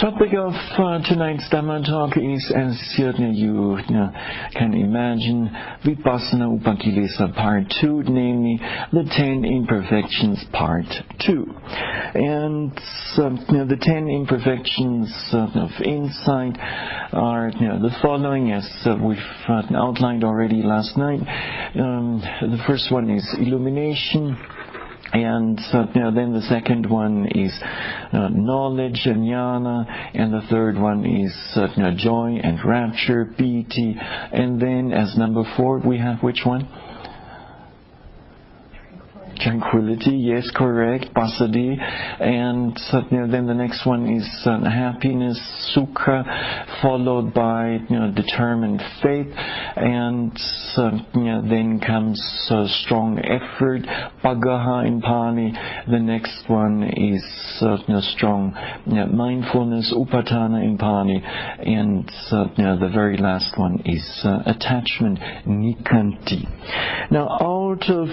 Topic of tonight's Dhamma talk is, as you can imagine, Vipassana Upakilesa Part 2, namely the 10 Imperfections Part 2. And the 10 Imperfections of Insight are the following, as we've outlined already last night. The first one is illumination. And then the second one is knowledge and jnana, and the third one is joy and rapture, piti, and then as number 4 we have which one? Tranquility, yes, correct, passaddhi, and then the next one is happiness, sukha, followed by determined faith, and then comes strong effort, pagaha in Pali. The next one is strong mindfulness, upatana in Pali, and the very last one is attachment, nikanti. Now, out of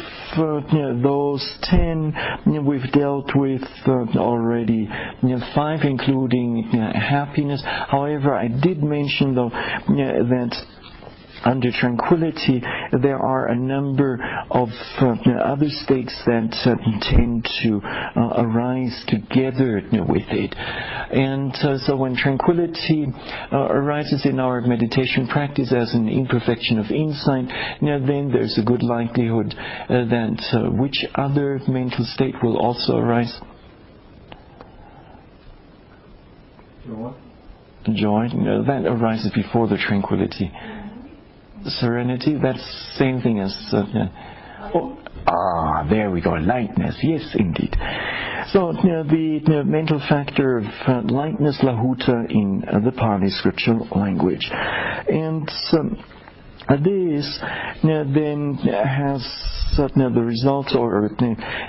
those 10 we've dealt with already 5, including happiness. However, I did mention though that under tranquility there are a number of other states that tend to arise together with it. And so when tranquility arises in our meditation practice as an imperfection of insight, then there's a good likelihood that which other mental state will also arise? Joy. That arises before the tranquility. Serenity, that's same thing as there we go, lightness, yes indeed. So the mental factor of lightness, lahuta in the Pali scriptural language, and this then has the results or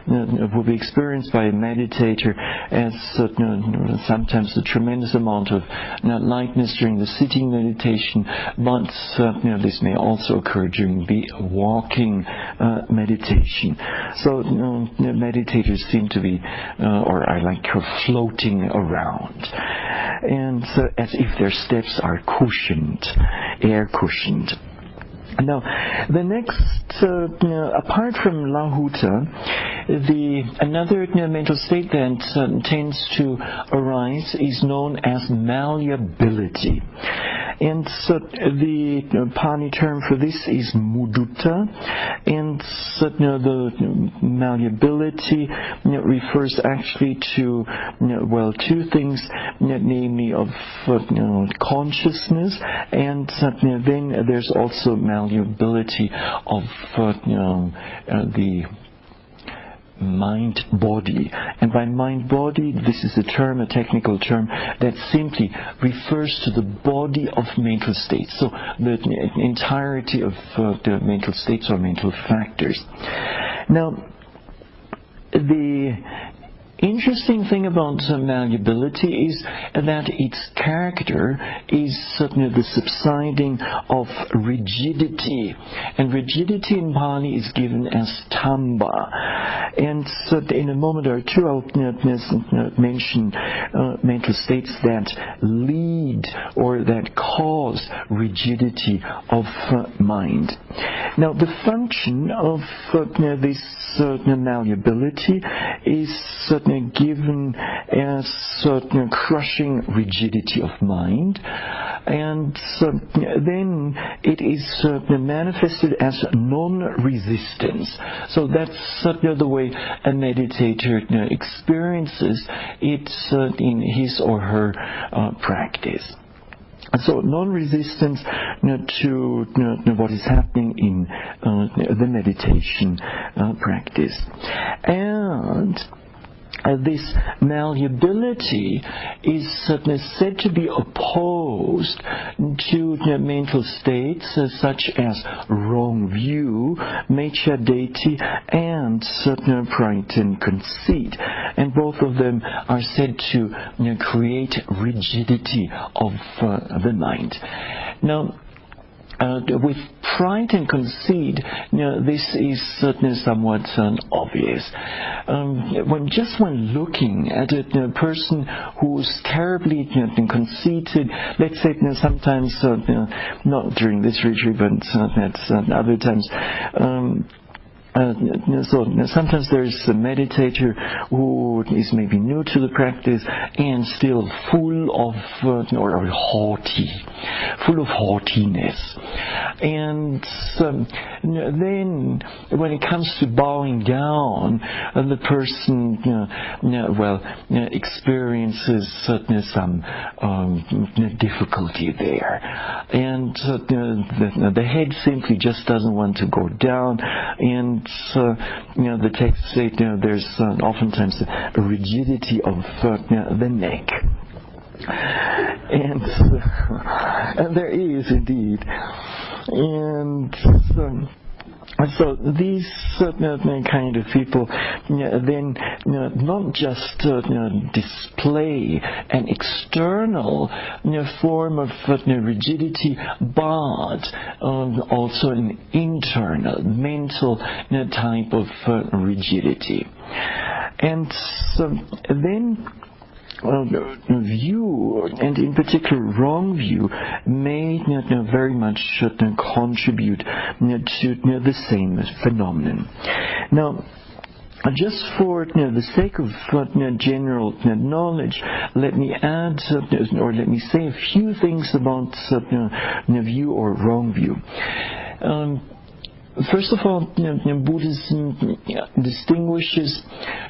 will be experienced by a meditator as sometimes a tremendous amount of lightness during the sitting meditation, but this may also occur during the walking meditation. So meditators seem to be, or I like floating around, and as if their steps are cushioned, air cushioned. Now, the next, apart from lahuta, another mental state that tends to arise is known as malleability. And so the Pali term for this is mudutta, and the malleability refers actually to, two things, namely of consciousness, and then there's also malleability of the mind-body. And by mind-body, this is a technical term that simply refers to the body of mental states. So the entirety of the mental states or mental factors. Now, the interesting thing about malleability is that its character is certainly the subsiding of rigidity, and rigidity in Pali is given as tamba. And so in a moment or two I'll mention mental states that lead or that cause rigidity of mind. Now, the function of this malleability is certainly given as crushing rigidity of mind, and then it is manifested as non-resistance. So that's the way a meditator experiences it in his or her practice. So non-resistance to what is happening in the meditation practice. And this malleability is said to be opposed to mental states such as wrong view, meccha-detti, and pride and conceit. And both of them are said to create rigidity of the mind. Now, with pride and conceit, this is certainly somewhat obvious. When looking at a person who's terribly conceited, let's say sometimes, not during this retreat, but at other times, so sometimes there is a meditator who is maybe new to the practice and still full of or haughty, full of haughtiness. And then when it comes to bowing down, the person experiences some difficulty there, and the head simply just doesn't want to go down. And the text says there's oftentimes a rigidity of the neck, and there is indeed, and so these kind of people then not just display an external form of rigidity, but also an internal, mental type of rigidity. And then view, and in particular wrong view, may very much contribute to the same phenomenon. Now, just for the sake of general knowledge, let me add, or let me say a few things about view or wrong view. First of all, Buddhism distinguishes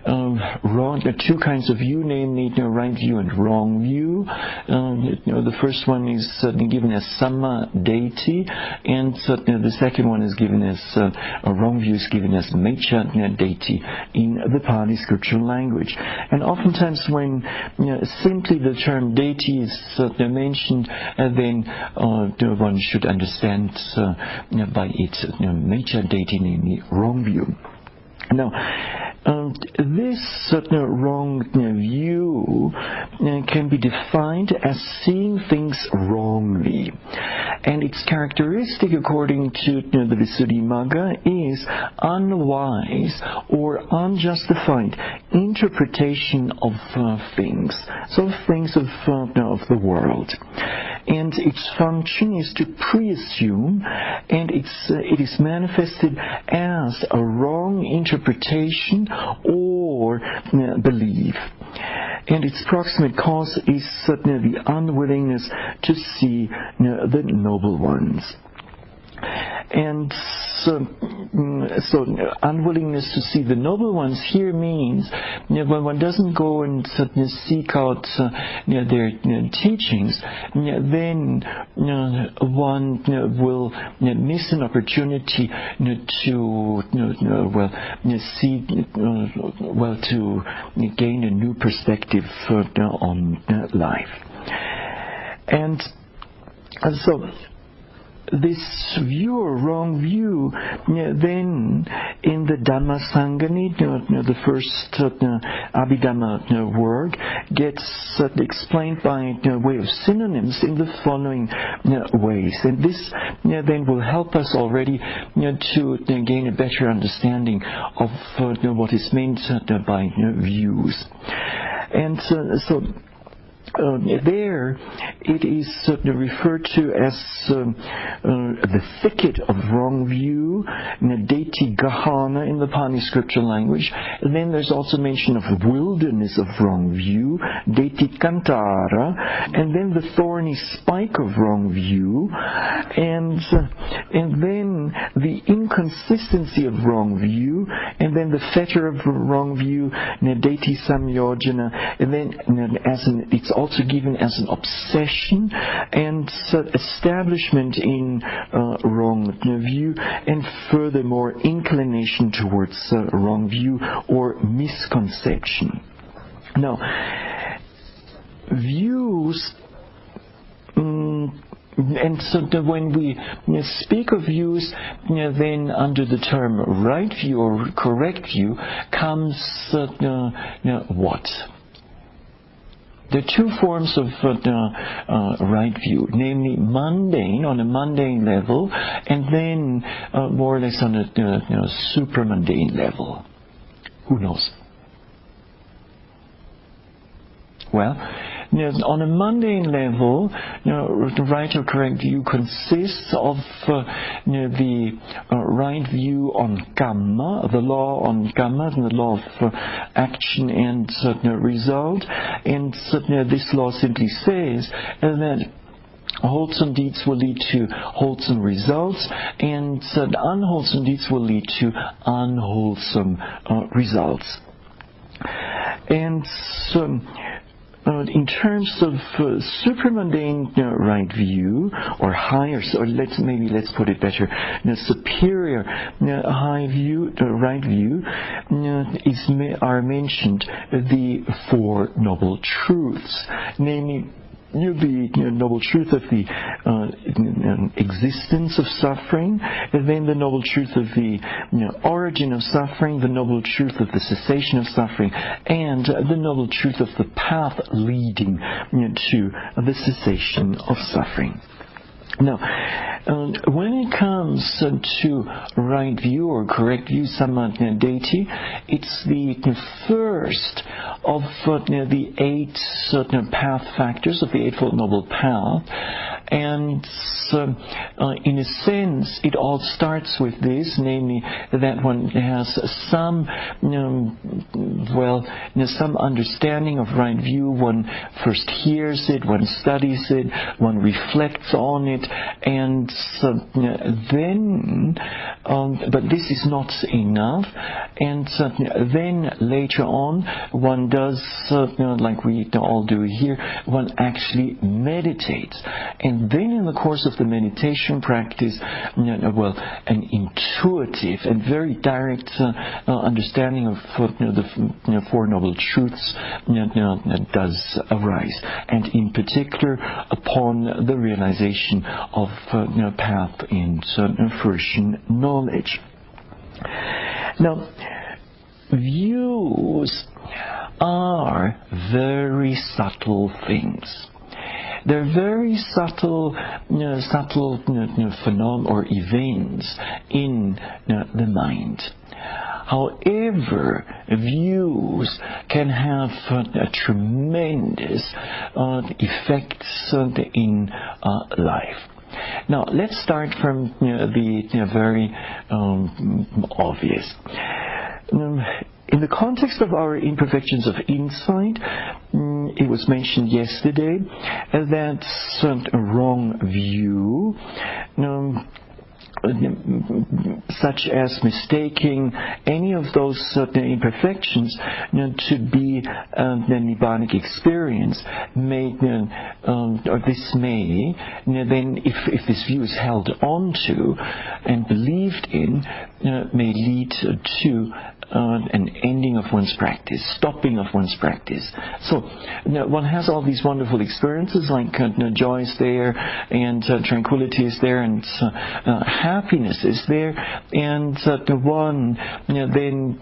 two kinds of view, namely right view and wrong view. The first one is given as Samma Deity, and the second one is given as wrong view is given as Miccha Deity in the Pali scriptural language. And oftentimes, when simply the term deity is mentioned, then one should understand by it Miccha Deity, namely wrong view. Now, this wrong view can be defined as seeing things wrongly, and its characteristic, according to the Visuddhimagga, is unwise or unjustified interpretation of things, so things of the world. And its function is to pre-assume, and it is manifested as a wrong interpretation or belief. And its proximate cause is certainly the unwillingness to see the noble ones. And so unwillingness to see the noble ones here means when one doesn't go and seek out their teachings, then one will miss an opportunity to gain a new perspective on life. And so this view or wrong view, then in the Dhammasangani, the first Abhidhamma work, gets explained by way of synonyms in the following ways. And this then will help us already to gain a better understanding of what is meant by views. And so there it is referred to as the thicket of wrong view, Deiti Gahana in the Pali scriptural language. And then there's also mention of the wilderness of wrong view, Deiti Kantara, and then the thorny spike of wrong view, and then the inconsistency of wrong view, and then the fetter of wrong view, Deiti Samyojana, and then it's also given as an obsession and establishment in wrong view, and furthermore inclination towards wrong view or misconception. Now, views, and so when we speak of views, then under the term right view or correct view comes what? There are two forms of right view, namely mundane, on a mundane level, and then more or less on a supramundane level. Who knows? Well, on a mundane level, the right or correct view consists of the right view on karma, the law on karma, the law of action and result. And this law simply says that wholesome deeds will lead to wholesome results, and unwholesome deeds will lead to unwholesome results. And in terms of supramundane right view, or higher, or let's put it better, superior high view, right view, are mentioned the Four Noble Truths, namely the noble truth of the existence of suffering, and then the noble truth of the origin of suffering, the noble truth of the cessation of suffering, and the noble truth of the path leading to the cessation of suffering. Now, when it comes to right view or correct view, samadhi, it's the first of the eight path factors of the Eightfold Noble Path. And in a sense, it all starts with this, namely that one has some, some understanding of right view. One first hears it, one studies it, one reflects on it, and then, but this is not enough. And then later on, one does, like we all do here, one actually meditates. And then in the course of the meditation practice, an intuitive and very direct understanding of the Four Noble Truths does arise, and in particular upon the realization of path and fruition knowledge. Now, views are very subtle things. They're very subtle phenomena or events in the mind. However, views can have tremendous effects in life. Now, let's start from the very obvious. In the context of our Imperfections of Insight, it was mentioned yesterday that a wrong view, such as mistaking any of those imperfections to be the Nibbanic experience, or this may, then if this view is held onto and believed in, may lead to an ending of one's practice, stopping of one's practice. So one has all these wonderful experiences, like joy is there, and tranquility is there, and happiness is there, and the one then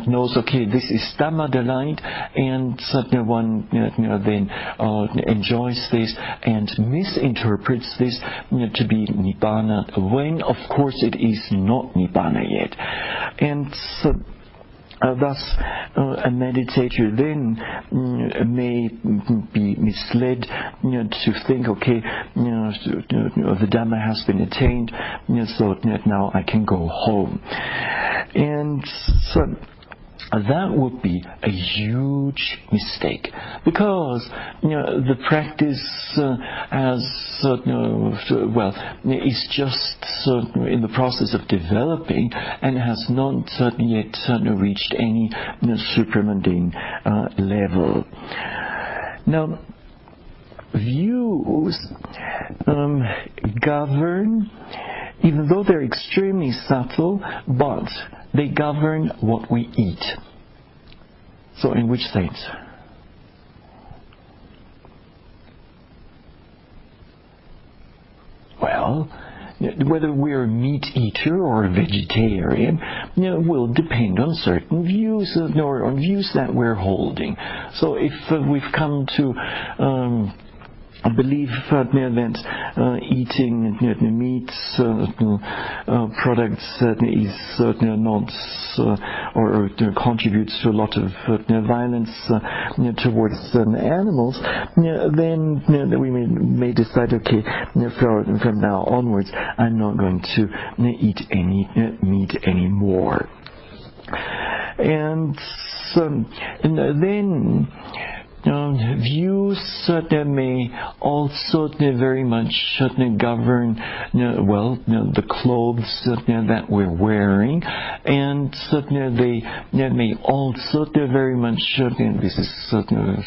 knows, okay, this is Dhamma delight, and the one then enjoys this and misinterprets this to be Nibbana, when of course it is not Nibbana yet. And thus, a meditator then may be misled to think, okay, the Dhamma has been attained, so now I can go home. And so that would be a huge mistake, because the practice is just in the process of developing and has not yet reached any supramundane level. Now, views govern, even though they're extremely subtle, but they govern what we eat. So in which sense? Well, whether we're a meat eater or a vegetarian, will depend on certain views or on views that we're holding. So if we've come to I believe that eating meat products is not or contributes to a lot of violence towards animals, then we may decide, okay, from now onwards I'm not going to eat any meat anymore. And then views that may also very much govern the clothes that we're wearing, and they may also very much, and this is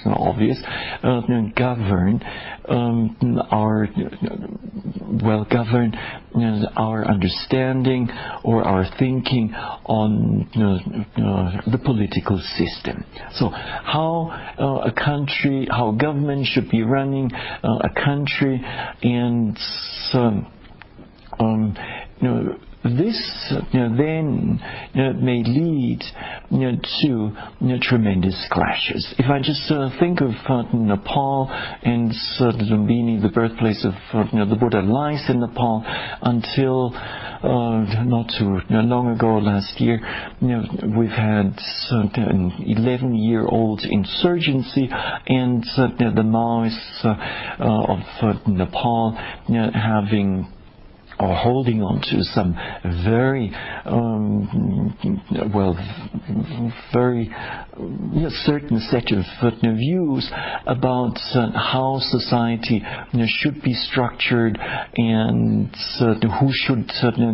obvious, govern our understanding or our thinking on the political system. So how how government should be running a country, and this then may lead to tremendous clashes. If I just think of Nepal and Lumbini, the birthplace of the Buddha, lies in Nepal until not too long ago, last year, we've had an 11-year-old insurgency, and the Maoists of Nepal having or holding on to some very very certain set of views about how society should be structured, and who should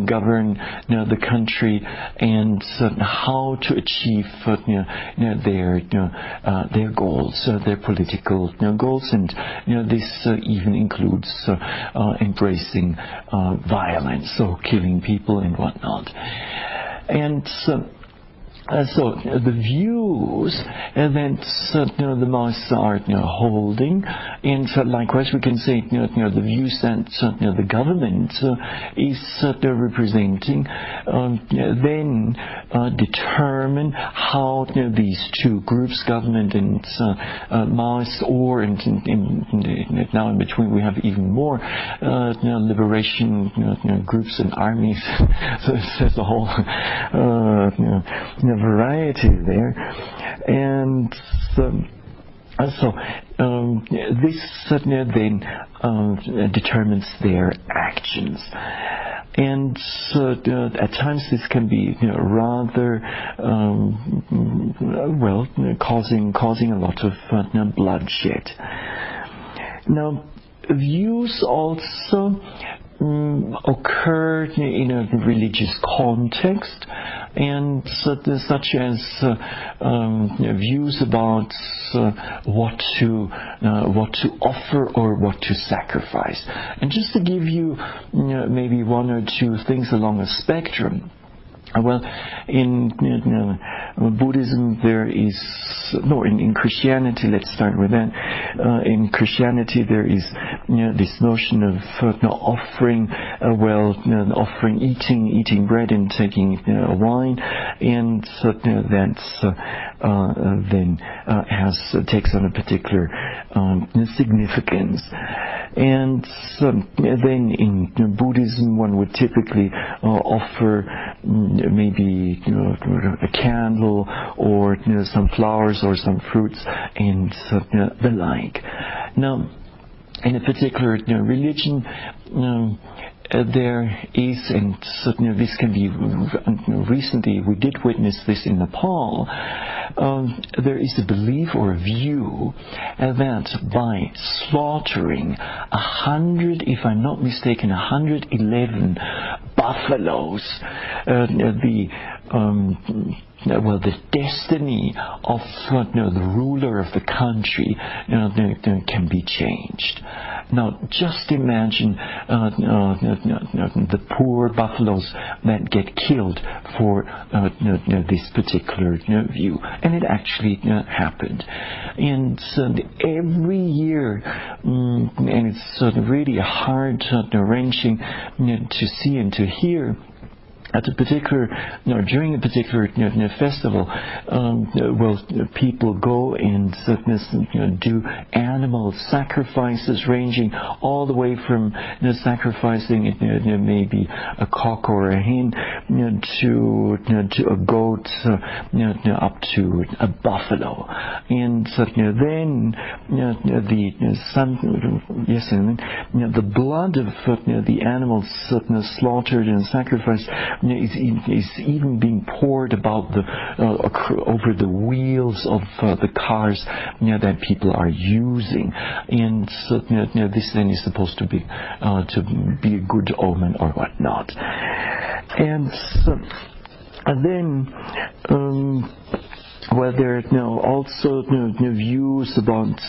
govern the country, and how to achieve their goals, their political goals, and this even includes embracing violence, so killing people and whatnot. And so the views that the Maoists are holding, and likewise we can say the views that the government is representing, then determine how these two groups, government and Maoists, or now in between we have even more liberation groups and armies. So there's a whole variety there, and this then determines their actions. And at times this can be rather causing a lot of bloodshed. Now, views also occur in a religious context, and such as views about what to offer or what to sacrifice. And just to give you maybe one or two things along a spectrum. Well, in Buddhism there is, in Christianity, let's start with that. In Christianity there is this notion of offering, eating bread and taking wine, and that's then takes on a particular significance. And then in Buddhism one would typically offer maybe a candle, or some flowers or some fruits, and the like. Now, in a particular religion, there is, and this can be, recently we did witness this in Nepal, there is a belief or a view that by slaughtering 100, if I'm not mistaken, 111 buffaloes, the destiny of the ruler of the country can be changed. Now, just imagine the poor buffaloes that get killed for this particular view, and it actually happened. And every year, and it's really heart-wrenching to see and to hear. At a particular, during a particular festival, people go and do animal sacrifices, ranging all the way from sacrificing maybe a cock or a hen to a goat, up to a buffalo, and then the blood of the animals slaughtered and sacrificed is even being poured about over the wheels of the cars that people are using, and this then is supposed to be a good omen or whatnot. And then there are also views about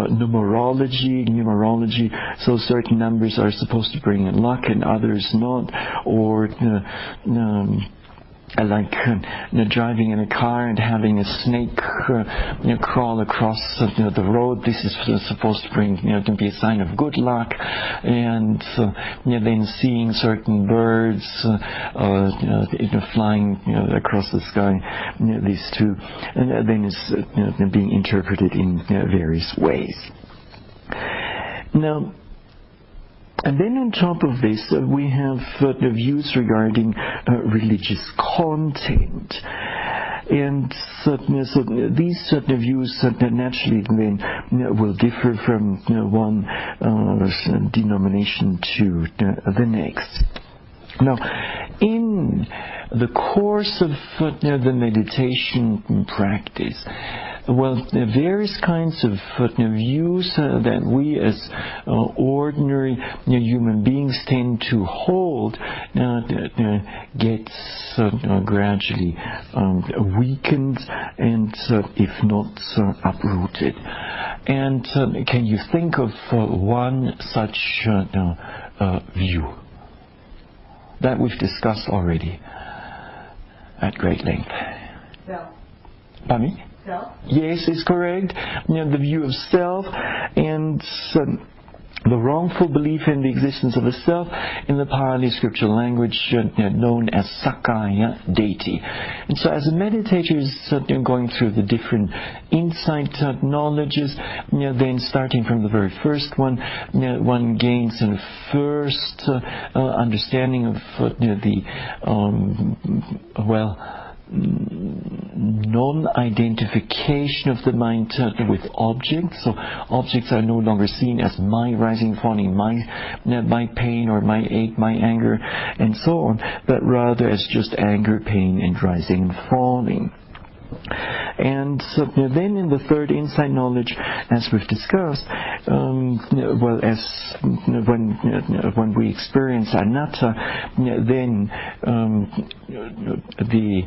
numerology. So certain numbers are supposed to bring in luck and others not, or like driving in a car and having a snake crawl across the road. This is supposed to bring to be a sign of good luck, and then seeing certain birds flying across the sky. These two, and then is being interpreted in various ways. Now. And then on top of this, we have the views regarding religious content. And so these views naturally then will differ from one denomination to the next. Now, in the course of the meditation practice, various kinds of views that we as ordinary human beings tend to hold gets gradually weakened and, if not, uprooted. And can you think of one such view that we've discussed already at great length? Self. Pardon me? Self? Yes, it's correct. The view of self and the wrongful belief in the existence of a self, in the Pali scriptural language known as Sakaya deity. And so as a meditator is going through the different insight knowledges, then starting from the very first one, one gains a first understanding of non-identification of the mind with objects. So objects are no longer seen as my rising, falling, my pain or my ache, my anger, and so on, but rather as just anger, pain, and rising and falling. And then in the third insight knowledge, as we've discussed, when we experience anatta, then the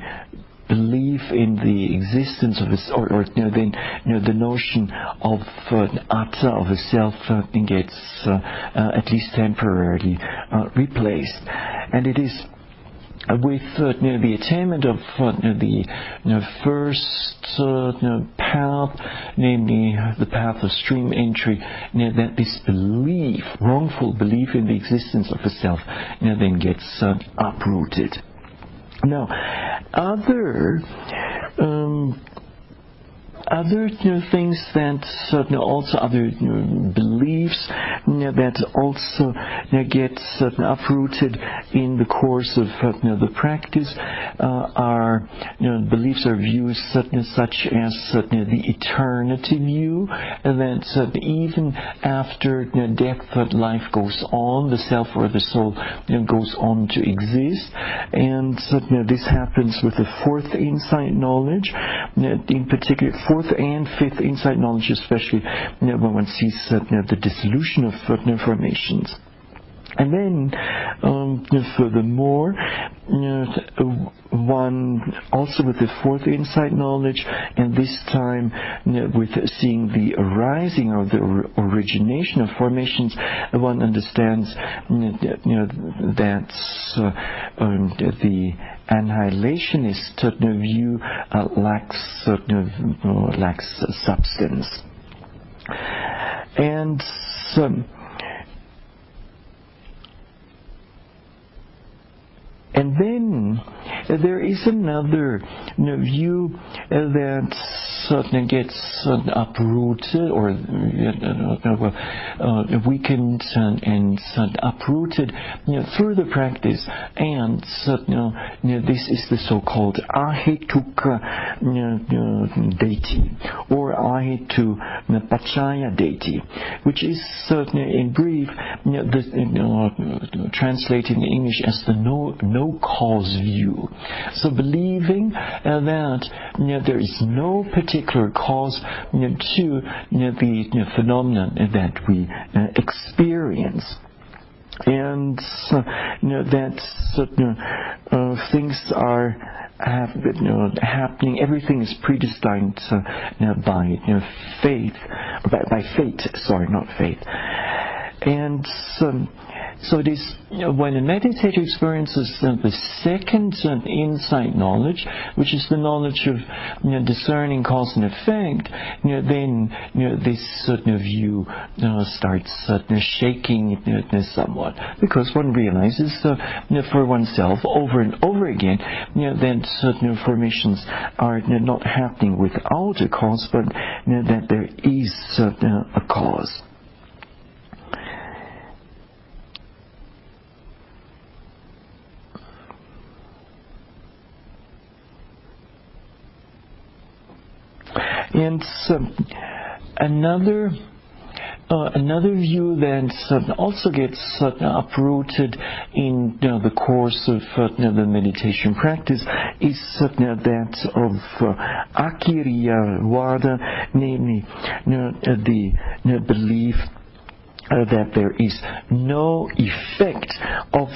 belief in the existence of the notion of atta, of a self, gets at least temporarily replaced, and it is with the attainment of the first path, namely the path of stream entry, that this belief, wrongful belief in the existence of a self, then gets uprooted. Now, other things that also other beliefs that also get uprooted in the course of the practice are beliefs or views such as the eternity view, that even after death, life goes on, the self or the soul goes on to exist, and this happens with the fourth insight knowledge, in particular fourth and fifth insight knowledge, especially when one sees the dissolution of formations. And then, furthermore, one also with the fourth insight knowledge, and this time with seeing the arising or the origination of formations, one understands that the annihilationist view lacks substance, and then there is another view that gets uprooted or weakened and uprooted through the practice, and this is the so-called ahetuka deity or ahetu pachaya deity, which is in brief translated in English as the no cause view. So believing that there is no particular cause to the phenomenon that we experience, and that things are happening, everything is predestined by fate, not faith. And so it is when a meditator experiences the second insight knowledge, which is the knowledge of discerning cause and effect, then this view starts shaking somewhat, because one realizes for oneself over and over again that certain formations are not happening without a cause, but that there is a cause. And another view that also gets uprooted in the course of the meditation practice is that of akiriya vada, namely the belief that there is no effect of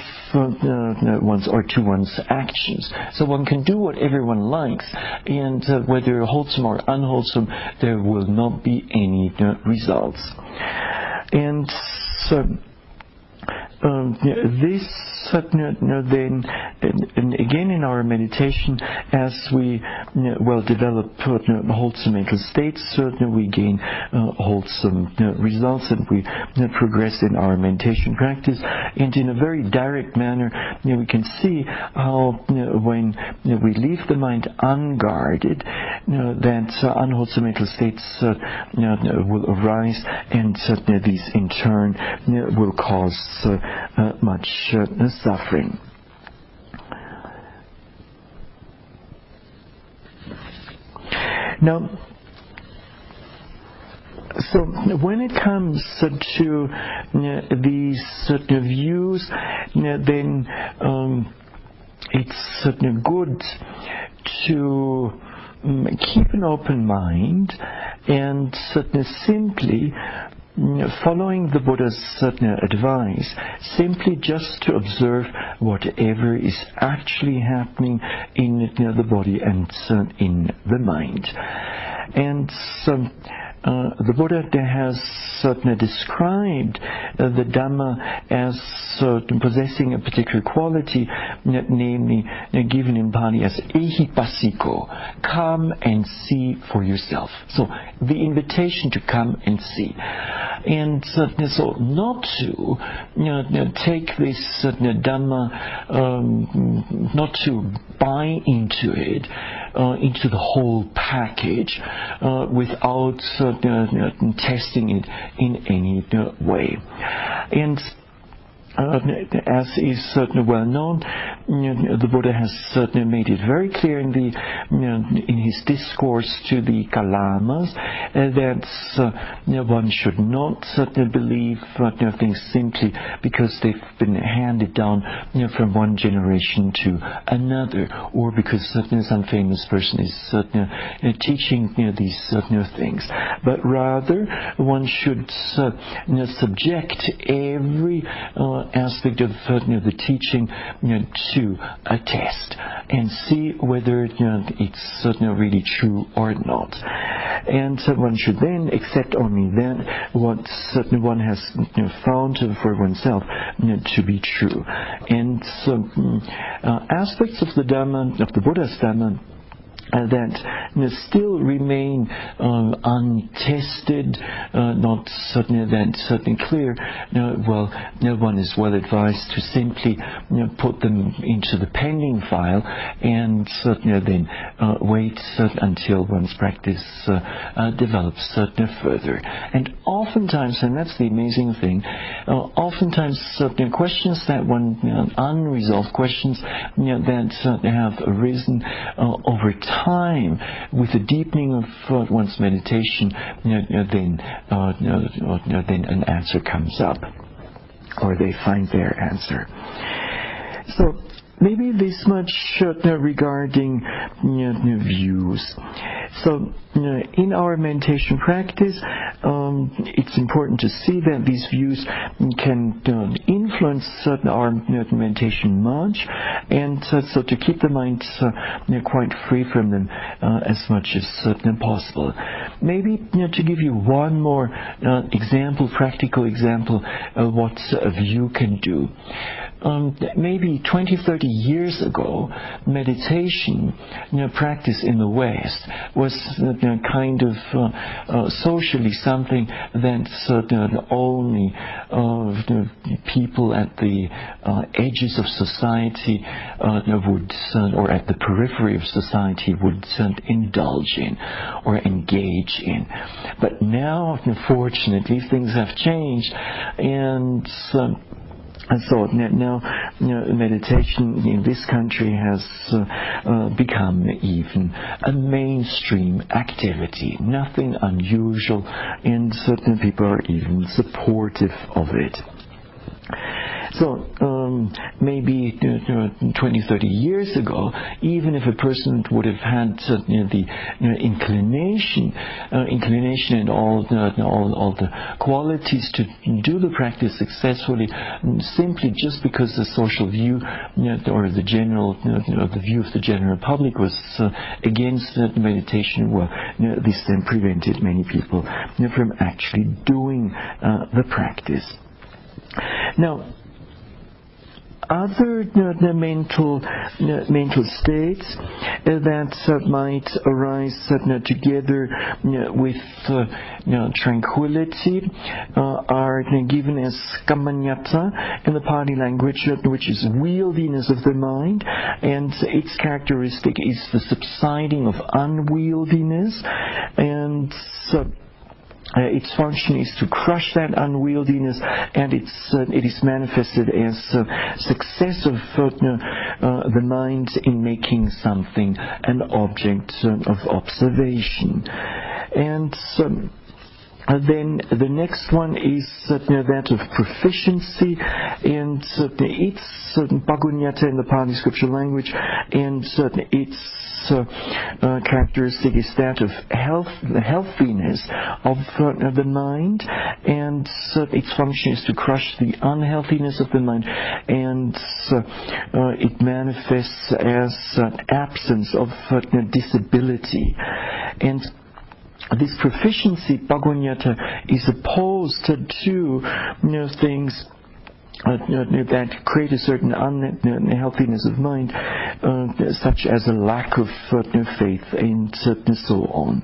one's actions. So one can do whatever one likes, and whether wholesome or unwholesome, there will not be any results. And so this then, and again in our meditation, as we develop wholesome mental states, we gain wholesome results, and we progress in our meditation practice. And in a very direct manner, we can see how when we leave the mind unguarded, that unwholesome mental states will arise, and these in turn will cause much suffering. Now, so when it comes to these views, then it's good to keep an open mind and simply following the Buddha's advice, simply just to observe whatever is actually happening in the body and in the mind. And the Buddha has described the Dhamma as possessing a particular quality, namely given in Pali as ehipassiko, come and see for yourself. So the invitation to come and see. And so not to take this Dhamma, not to buy into it, into the whole package, without testing it in any way. And as is well known, the Buddha has certainly made it very clear in his discourse to the Kalamas that one should not believe things simply because they've been handed down from one generation to another, or because some famous person is teaching these things, but rather one should subject every aspect of the teaching to a test and see whether it's really true or not. And one should then accept only that what one has found for oneself to be true. And so aspects of the Dhamma, of the Buddha's Dhamma, that still remain untested, not certainly clear. Well, one is well advised to simply put them into the pending file and then wait until one's practice develops further. And oftentimes, and that's the amazing thing, oftentimes certain questions that unresolved questions that have arisen over time with the deepening of one's meditation, then an answer comes up, or they find their answer. So maybe this much regarding views. So in our meditation practice, it's important to see that these views can influence our meditation much, and so to keep the mind quite free from them as much as possible. Maybe to give you one more practical example of what a view can do. Maybe 20-30 years ago, meditation practice in the West was kind of socially something that only people at the edges of society would, or at the periphery of society, would indulge in or engage in. But now, unfortunately, things have changed, and so now meditation in this country has become even a mainstream activity, nothing unusual, and certain people are even supportive of it. So maybe 20-30 years ago, even if a person would have had the inclination and all the qualities to do the practice successfully, simply just because the social view or the general the view of the general public was against meditation, well, this then prevented many people from actually doing the practice. Now, other mental states that might arise together with tranquility are given as kamanyata in the Pali language, which is wieldiness of the mind, and its characteristic is the subsiding of unwieldiness, and its function is to crush that unwieldiness, and it is manifested as success of the mind in making something an object of observation. And then the next one is that of proficiency, and it's pagunyata in the Pali scripture language, and its characteristic is that of healthiness of the mind, and its function is to crush the unhealthiness of the mind, and it manifests as absence of disability. And this proficiency, pagunyata, is opposed to things that create a certain unhealthiness of mind, such as a lack of faith and so on.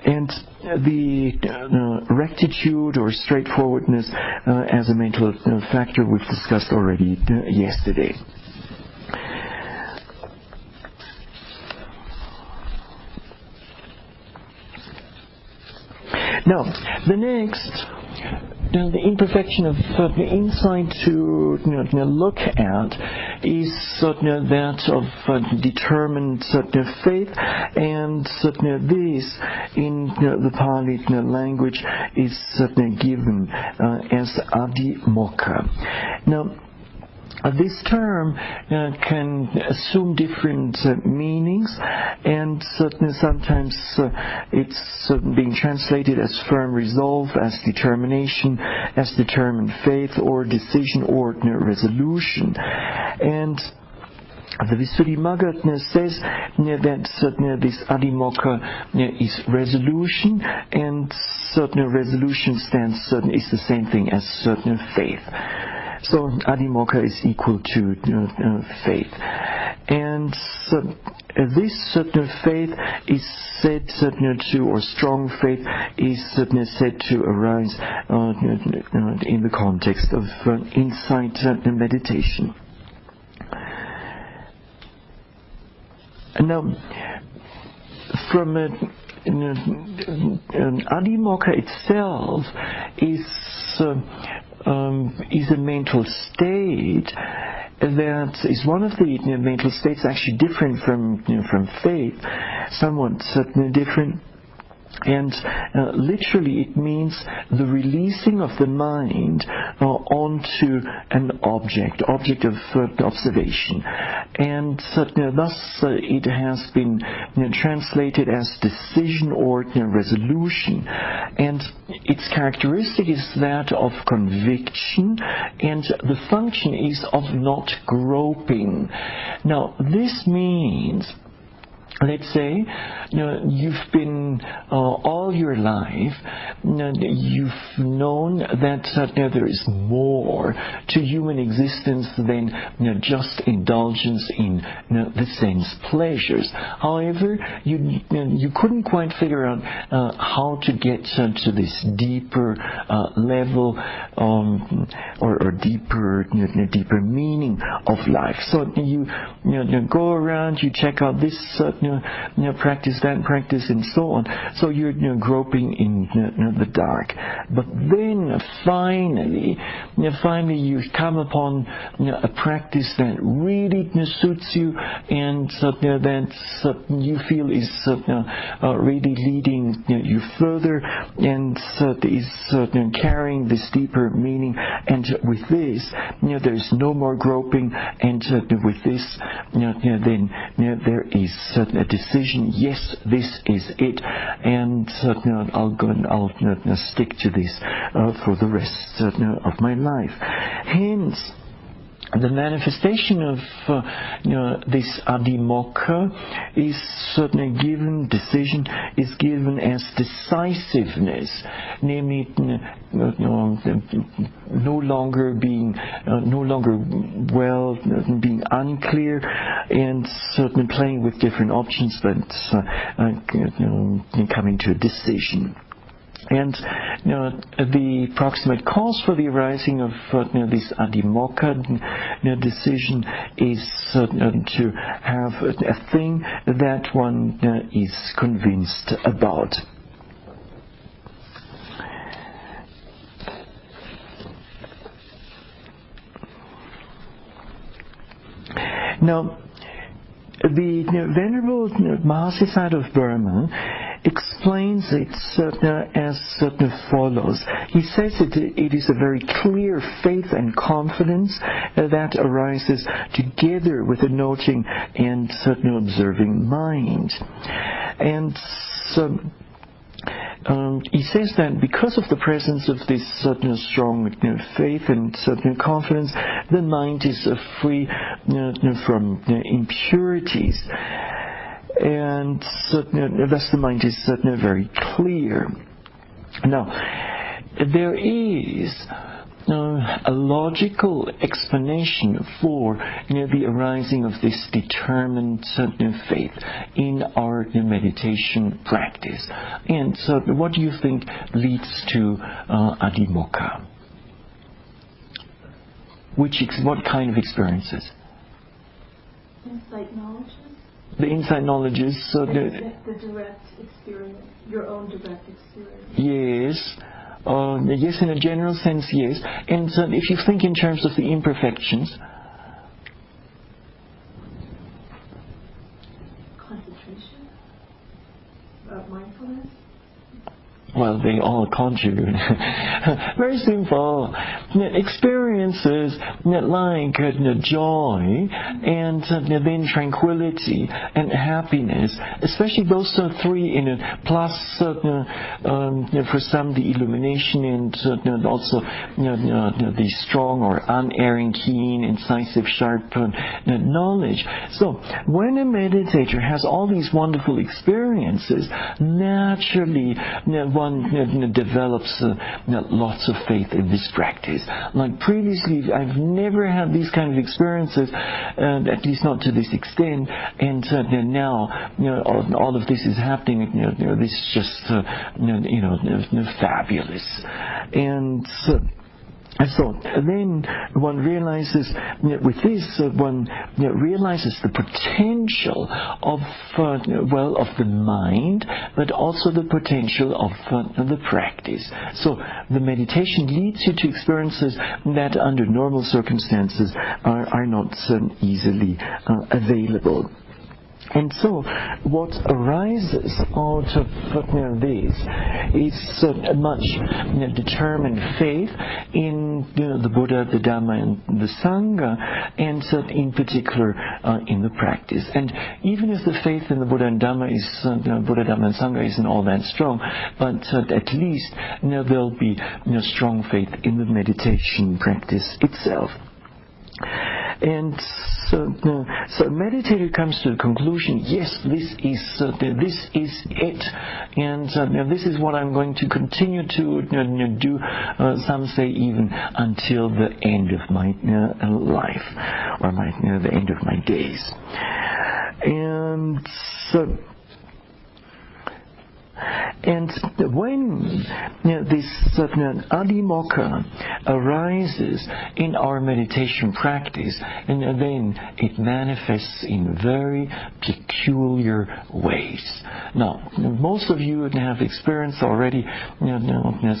And the rectitude or straightforwardness as a mental factor we've discussed already yesterday. Now, the next the imperfection of insight to look at is that of determined faith, and this in the Pali language is given as adimokkha. Now, this term can assume different meanings, and sometimes it's being translated as firm resolve, as determination, as determined faith, or decision, or resolution. And the Visuddhimagga says that this adimokkha is resolution, and resolution is the same thing as faith. So adimokkha is equal to faith, and this faith is said to, or strong faith is said to arise in the context of insight meditation. Now, from adimokkha itself is a mental state that is one of the mental states actually different from faith, somewhat different. And literally it means the releasing of the mind onto an object of observation. And thus it has been translated as decision or resolution. And its characteristic is that of conviction, and the function is of not groping. Now, this means, let's say, you've been all your life, you've known that there is more to human existence than just indulgence in the sense pleasures. However, you couldn't quite figure out how to get to this deeper level or deeper meaning of life. So you go around, you check out this practice, that practice, and so on. So you're groping in the dark. But then finally you come upon a practice that really suits you, and that you feel is really leading you further, and is carrying this deeper meaning. And with this, there is no more groping, and with this, then there is a decision. Yes, this is it, and I'll stick to this for the rest of my life. Hence, the manifestation of this adimokkha is given, decision is given as decisiveness, namely no longer being unclear, and certainly playing with different options, but coming to a decision. And the proximate cause for the arising of this adimokkha decision is to have a thing that one is convinced about. Now, the Venerable Mahasiddhata of Burma explains it as follows. He says it is a very clear faith and confidence that arises together with a noting and observing mind. And so he says that because of the presence of this strong faith and confidence, the mind is free from impurities, and thus the mind is very clear. Now, there is a logical explanation for the arising of this determined faith in our meditation practice. And so what do you think leads to adimokkha? What kind of experiences? Insight knowledge. The insight knowledge is the direct experience, your own direct experience. Yes. Yes, in a general sense, yes. And if you think in terms of the imperfections, concentration, mindfulness. Well, they all contribute. Very simple. Experiences like joy and then tranquility and happiness, especially those three in it, plus for some the illumination and also the strong or unerring, keen, incisive, sharp knowledge. So when a meditator has all these wonderful experiences, naturally one develops lots of faith in this practice. Like previously, I've never had these kind of experiences, at least not to this extent. And now, all of this is happening. This is just, fabulous. And so then one realizes, with this, one realizes the potential of, of the mind, but also the potential of the practice. So the meditation leads you to experiences that under normal circumstances are not easily available. And so, what arises out of this is a much determined faith in the Buddha, the Dhamma, and the Sangha, and in particular in the practice. And even if the faith in the Buddha and Dhamma Buddha, Dhamma, and Sangha isn't all that strong, but at least there'll be strong faith in the meditation practice itself. And so a meditator comes to the conclusion, yes, this is it, and this is what I'm going to continue to do, some say even until the end of my life, or the end of my days. And so, and when this adhimokkha arises in our meditation practice, and then it manifests in very peculiar ways. Now, most of you have experienced already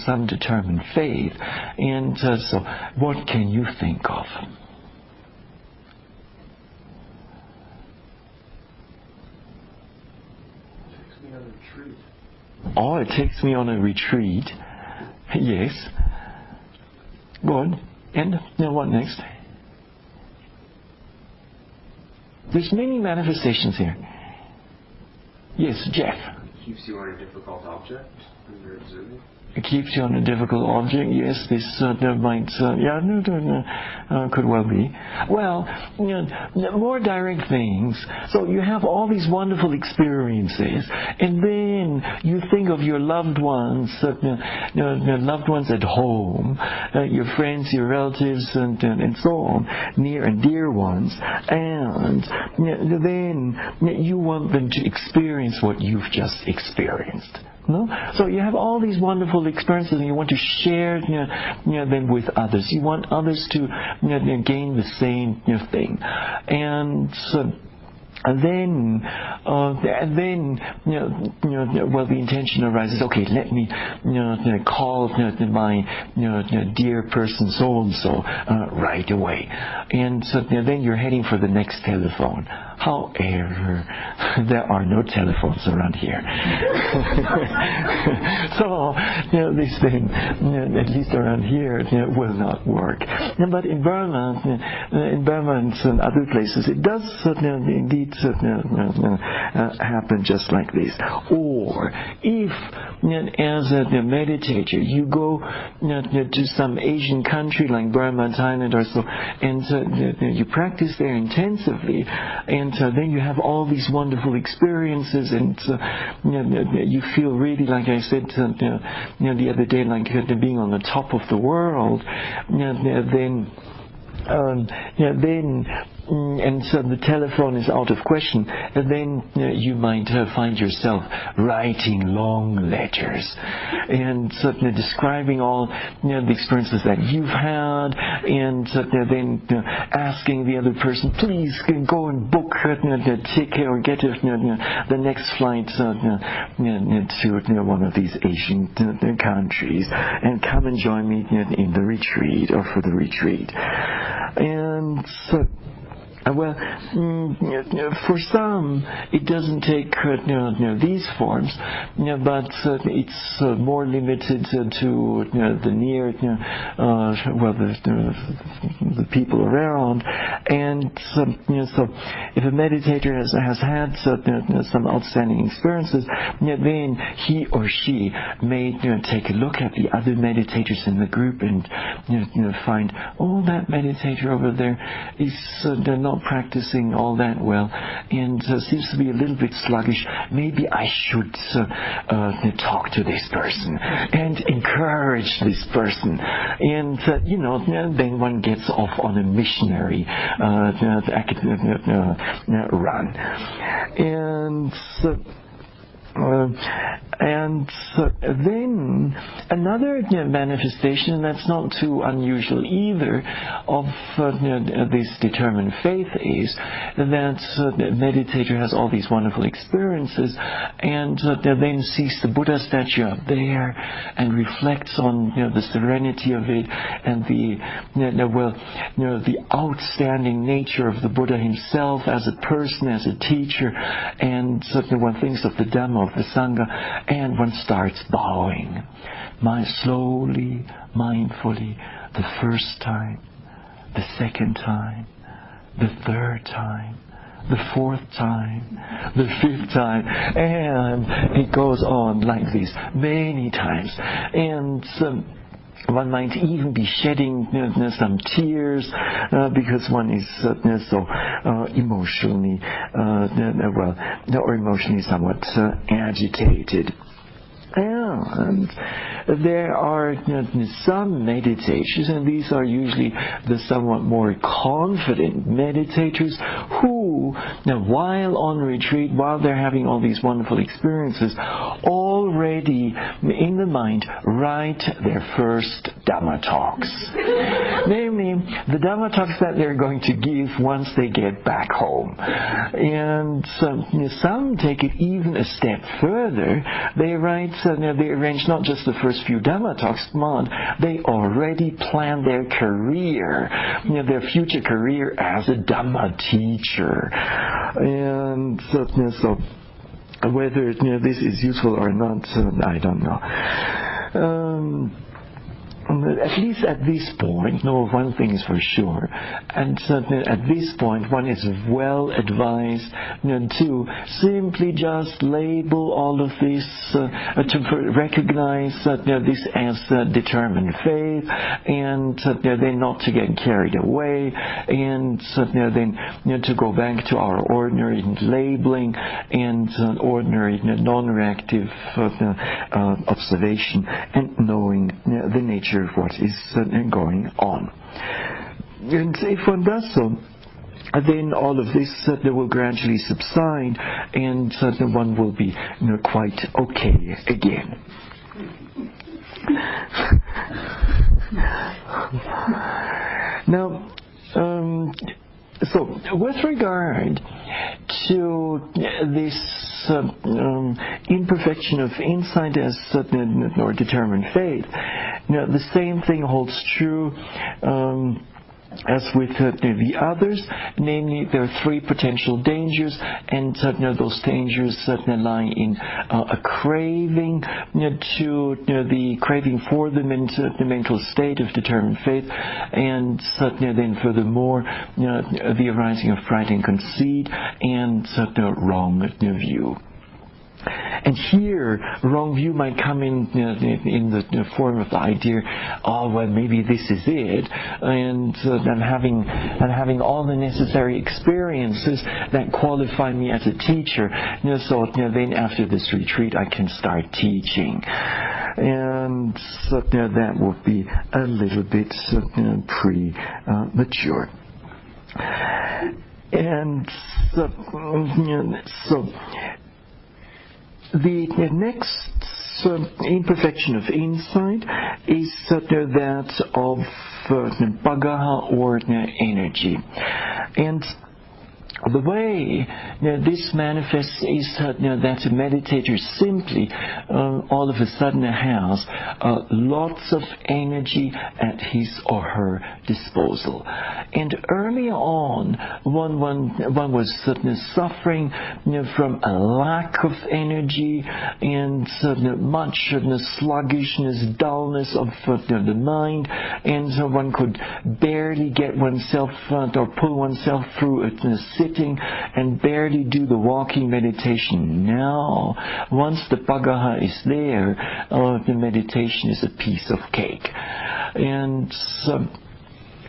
some determined faith, and so what can you think of? Oh, it takes me on a retreat. Yes. Good. And what next? There's many manifestations here. Yes, Jeff. It keeps you on a difficult object when you're observing. It keeps you on a difficult object. Yes, this might. Could well be. Well, more direct things. So you have all these wonderful experiences, and then you think of your loved ones, loved ones at home, your friends, your relatives, and so on, near and dear ones, and then you want them to experience what you've just experienced. No? So you have all these wonderful experiences, and you want to share them with others. You want others to gain the same thing. And then the intention arises. Okay, let me call my dear person so and so right away, and so then you're heading for the next telephone. However, there are no telephones around here, so this thing, at least around here, will not work. But in Burma and other places, it does indeed happen just like this. Or if, as a meditator, you go to some Asian country like Burma, Thailand, or so, and you practice there intensively, and then you have all these wonderful experiences, and you feel really, like I said the other day, like being on the top of the world. Then and so the telephone is out of question, then you might find yourself writing long letters and describing all the experiences that you've had, and then asking the other person, please go and book the ticket or get the next flight to one of these Asian countries, and come and join me in the retreat or for the retreat. And so, well, for some it doesn't take these forms, but it's more limited to the near, the people around. And so if a meditator has had some outstanding experiences, then he or she may take a look at the other meditators in the group and find, oh, that meditator over there is not practicing all that well, and seems to be a little bit sluggish. Maybe I should talk to this person and encourage this person. And then one gets off on a missionary run. And then another manifestation that's not too unusual either of this determined faith is that the meditator has all these wonderful experiences, and then sees the Buddha statue up there and reflects on the serenity of it and the outstanding nature of the Buddha himself as a person, as a teacher, and one thinks of the Dhamma, of the Sangha, and one starts bowing, slowly, mindfully, the first time, the second time, the third time, the fourth time, the fifth time, and it goes on like this many times. And one might even be shedding some tears because one is so emotionally, or emotionally somewhat agitated. And there are some meditators, and these are usually the somewhat more confident meditators who, while on retreat, while they're having all these wonderful experiences, already in the mind write their first Dhamma talks. Namely, the Dhamma talks that they're going to give once they get back home. And some take it even a step further. They arrange not just the first few Dhamma talks, they already plan their career, their future career as a Dhamma teacher. And so whether this is useful or not, I don't know. At least at this point, one thing is for sure, and at this point one is well advised to simply just label all of this, to recognize this as determined faith, and then not to get carried away, and then to go back to our ordinary labeling and ordinary non-reactive observation and knowing the nature of what is going on. And if one does so, then all of this will gradually subside, and one will be quite okay again. Now, so with regard to this imperfection of insight as or determined faith, the same thing holds true as with the others, namely there are three potential dangers, and those dangers lie in a craving to the craving for the mental state of determined faith, and then furthermore the arising of pride and conceit, and wrong view. And here, wrong view might come in the form of the idea, oh well, maybe this is it, and I'm having all the necessary experiences that qualify me as a teacher. So then after this retreat, I can start teaching, and so that would be a little bit premature. And so the next imperfection of insight is that of bhagaha, or energy. And the way this manifests is that a meditator simply all of a sudden has lots of energy at his or her disposal. And early on, one was suffering from a lack of energy and much sluggishness, dullness of the mind, and so one could barely get oneself or pull oneself through a sitting and barely do the walking meditation. Now, once the bhagaha is there, the meditation is a piece of cake. And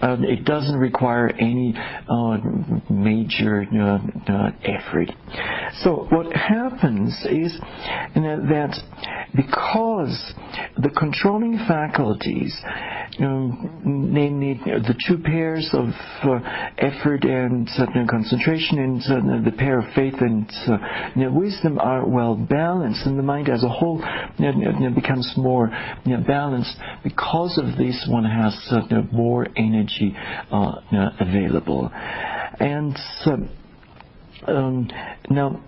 it doesn't require any major effort. So what happens is that because the controlling faculties, namely the two pairs of effort and concentration, and the pair of faith and wisdom are well balanced, and the mind as a whole becomes more balanced. Because of this, one has more energy available. And now,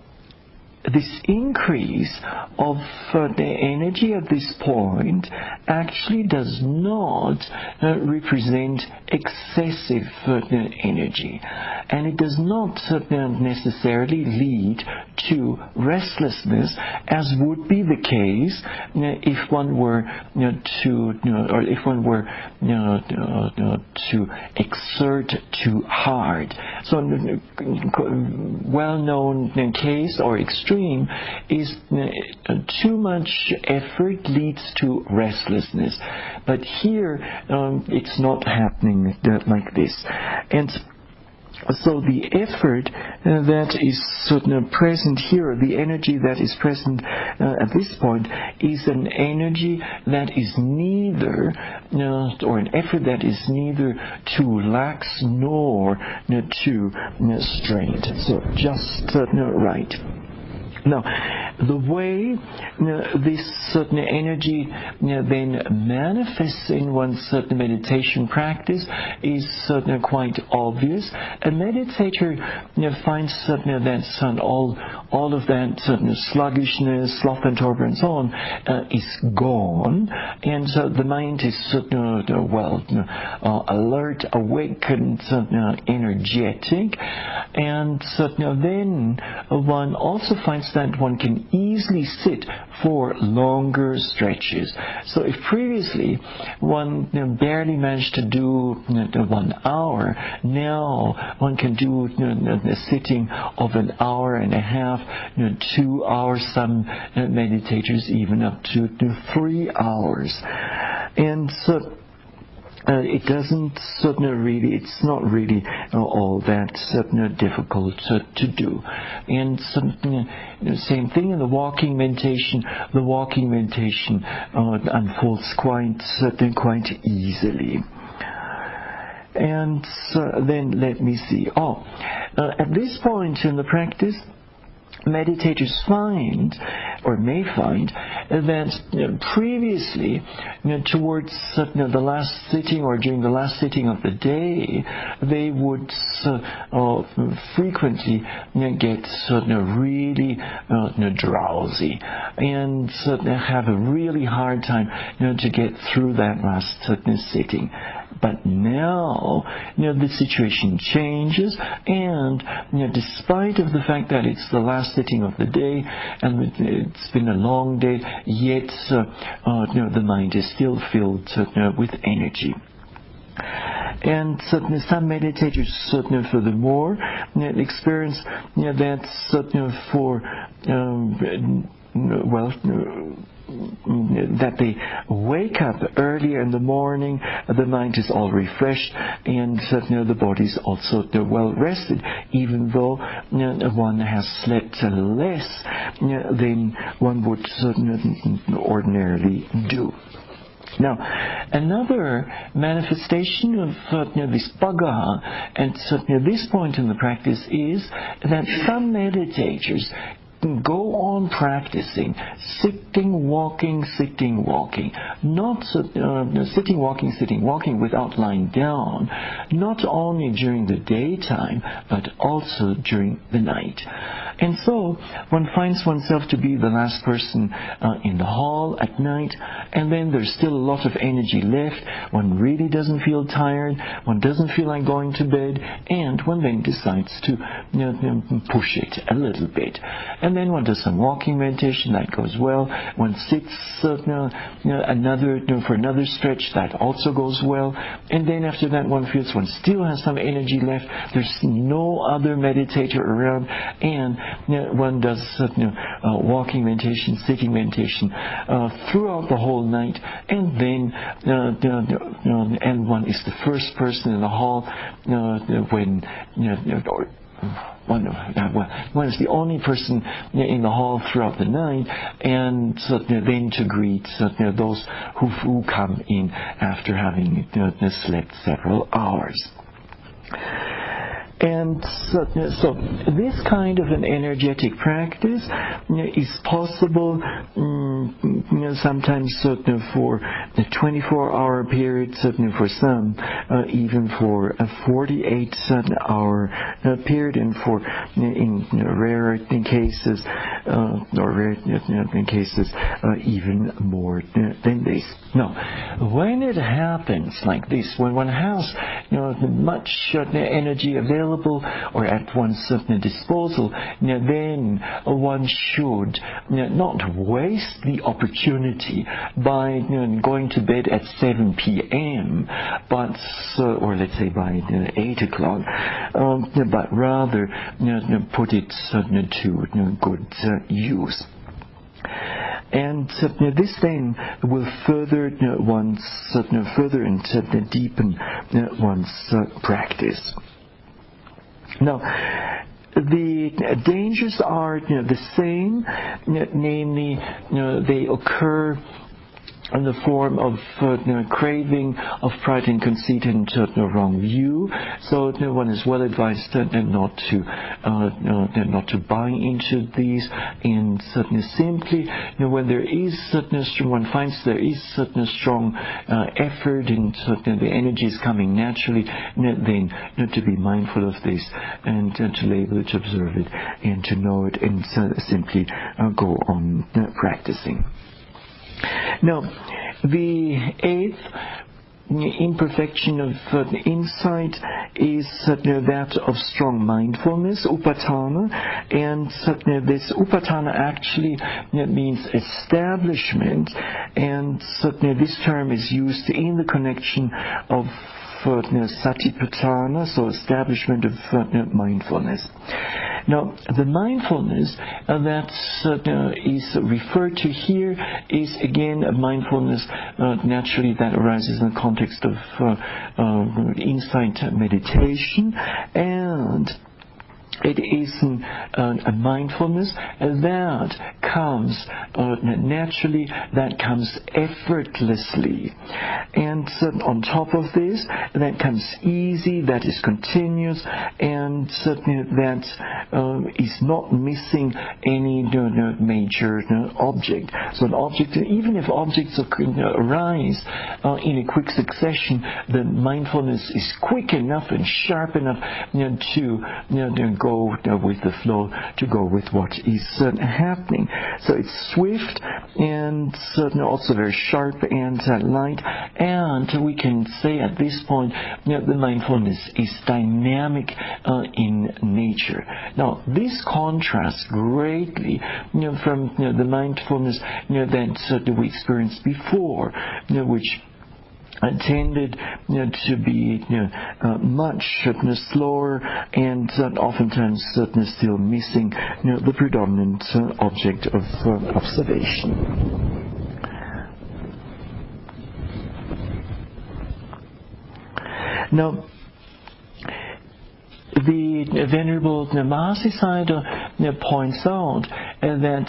this increase of the energy at this point actually does not represent excessive energy, and it does not necessarily lead to restlessness, as would be the case if one were to exert too hard. So, well-known case or extreme is too much effort leads to restlessness. But here it's not happening like this. And so the effort that is present here, the energy that is present at this point, is an energy that is neither, or an effort that is neither too lax nor too strained. So just right. Now, the way this certain energy then manifests in one's certain meditation practice is certainly quite obvious. A meditator finds certainly that all of that certain sluggishness, sloth and torpor and so on is gone, and so the mind is alert, awakened, energetic, and then one also finds that one can easily sit for longer stretches. So if previously one barely managed to do 1 hour, now one can do a sitting of an hour and a half, 2 hours, some meditators even up to 3 hours. And so it's not really all that difficult to do. And same thing in the walking meditation. The walking meditation unfolds quite easily. And then let me see. At this point in the practice, meditators find, or may find, that previously, towards the last sitting or during the last sitting of the day, they would frequently get really drowsy and have a really hard time to get through that last sitting. But now, the situation changes, and despite of the fact that it's the last sitting of the day and it's been a long day, yet the mind is still filled with energy. And some meditators furthermore experience that for that they wake up earlier in the morning, the mind is all refreshed, and the body is also well rested, even though one has slept less than one would ordinarily do. Now, another manifestation of this bhagaha at this point in the practice is that some meditators go on practicing sitting, walking, not sitting, walking without lying down, not only during the daytime but also during the night. And so one finds oneself to be the last person in the hall at night, and then there's still a lot of energy left. One really doesn't feel tired, one doesn't feel like going to bed, and one then decides to push it a little bit. And then one does some walking meditation, that goes well. One sits for another stretch, that also goes well. And then after that one feels one still has some energy left. There's no other meditator around, and one does walking meditation, sitting meditation throughout the whole night. And then and one is the first person in the hall when one is the only person in the hall throughout the night, and then to greet those who come in after having slept several hours. And so this kind of an energetic practice is possible sometimes for a 24-hour period, certainly for some, even for a 48-hour period, and for in rarer cases, even more than this. Now, when it happens like this, when one has much energy available or at one's disposal, then one should not waste the opportunity by going to bed at 7 p.m. Or let's say by 8 o'clock, but rather put it to good use. And this then will further and deepen one's practice. Now, the dangers are the same, namely, they occur in the form of craving, of pride and conceit, and wrong view. So one is well advised not to buy into these, and simply when there is one finds there is strong effort and the energy is coming naturally, then to be mindful of this and to label it, to observe it, and to know it, and simply go on practicing. Now, the eighth imperfection of insight is that of strong mindfulness, upatana, and this upatana actually means establishment, and this term is used in the connection of satipatthana, so establishment of mindfulness. Now, the mindfulness that is referred to here is again a mindfulness naturally that arises in the context of insight meditation, and it is a mindfulness that comes naturally, that comes effortlessly. And on top of this, that comes easy, that is continuous, and that is not missing any major object. So an object, even if objects arise in a quick succession, the mindfulness is quick enough and sharp enough to go with the flow, to go with what is happening. So it's swift and also very sharp and light, and we can say at this point the mindfulness is dynamic in nature. Now, this contrasts greatly from the mindfulness that we experienced before, which tended to be much slower and oftentimes still missing the predominant object of observation. Now, the Venerable Mahasi Sayadaw points out that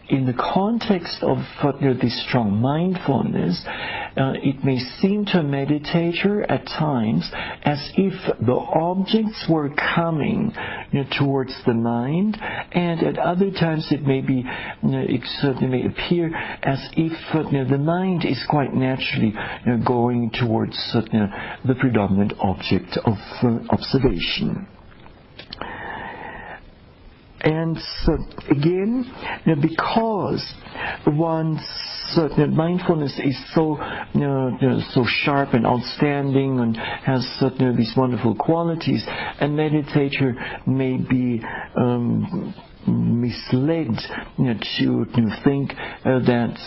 in the context of this strong mindfulness, it may seem to a meditator at times as if the objects were coming towards the mind, and at other times it may be, it certainly may appear as if the mind is quite naturally going towards the predominant object of observation. And so again, because one's mindfulness is so so sharp and outstanding and has these wonderful qualities, a meditator may be misled to think that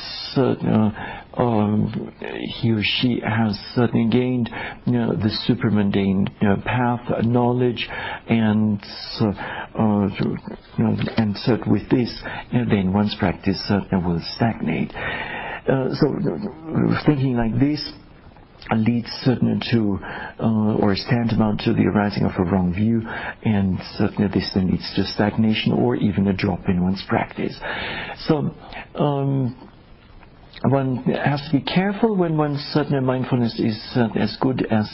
he or she has certainly gained the supermundane path knowledge, and so with this then one's practice will stagnate. So thinking like this leads certainly to or is tantamount to the arising of a wrong view, and certainly this then leads to stagnation or even a drop in one's practice. So one has to be careful when one's certain mindfulness is as good as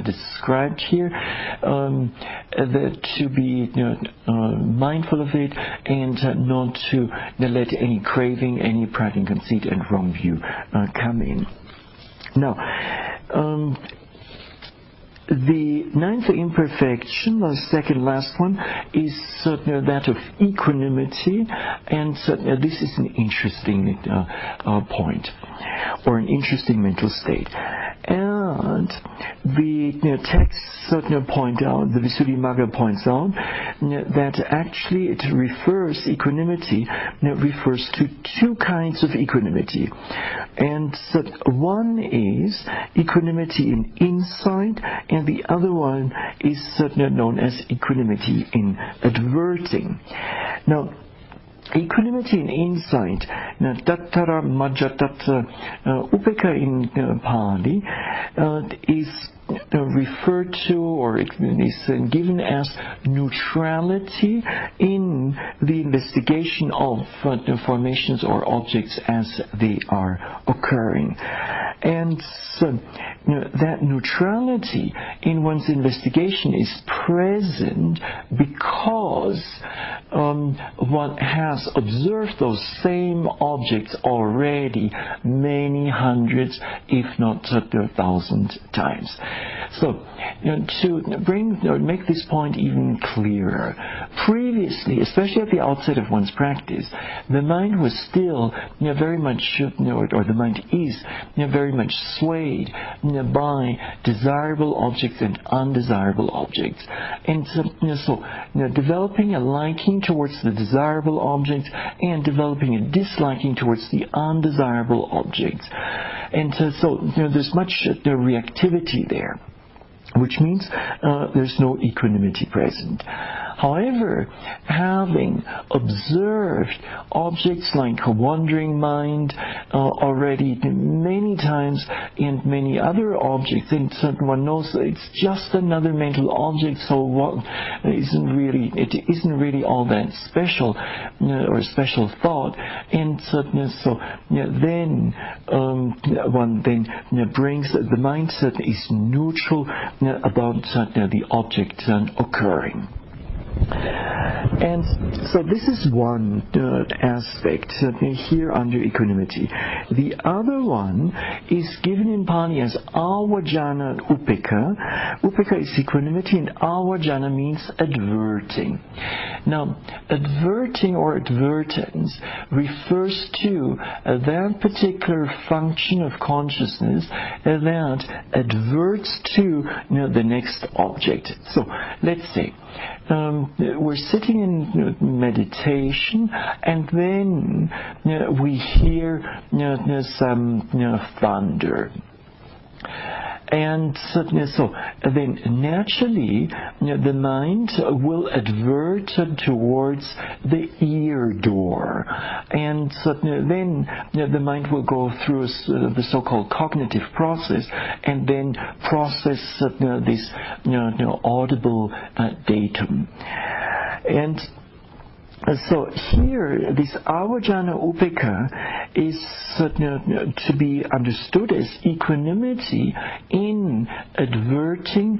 described here, to be mindful of it and not to let any craving, any pride and conceit and wrong view come in. Now, the ninth imperfection, the second last one, is that of equanimity, and this is an interesting point, or an interesting mental state. And the text point out, the Visuddhimagga points out that actually it refers, equanimity refers to two kinds of equanimity. And one is equanimity in insight, and the other one is known as equanimity in adverting. Now, equanimity in insight, tattara majjatatta upekkha in Pali, is referred to, or it is given as neutrality in the investigation of formations or objects as they are occurring. And so, that neutrality in one's investigation is present because one has observed those same objects already many hundreds, if not 1,000 times. So, to make this point even clearer, previously, especially at the outset of one's practice, the mind was still very much, or the mind is very much swayed by desirable objects and undesirable objects. And so developing a liking towards the desirable objects and developing a disliking towards the undesirable objects. And so there's much reactivity there, which means there's no equanimity present. However, having observed objects like a wandering mind already many times, and many other objects, and one knows that it's just another mental object, so it isn't really all that special or special thought, and so then one then brings the mindset is neutral about the object occurring. And so this is one aspect here under equanimity. The other one is given in Pali as avajjana upekkha. Upekkha is equanimity, and avajjana means adverting. Now, adverting or advertence refers to that particular function of consciousness that adverts to the next object. So, let's say we're sitting in meditation, and then we hear some thunder. And so then naturally the mind will advert towards the ear door, and so then the mind will go through the so-called cognitive process and then process this audible datum. And So here, this avajana upekkha is to be understood as equanimity in adverting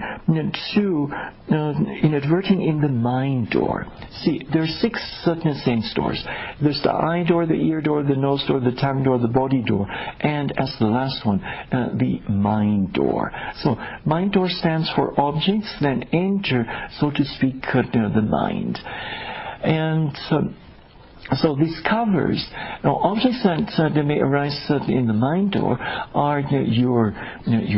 in the mind door. See, there are 6 sense doors. There's the eye door, the ear door, the nose door, the tongue door, the body door, and as the last one, the mind door. So mind door stands for objects that enter, so to speak, the mind. And so this covers objects that may arise in the mind door are your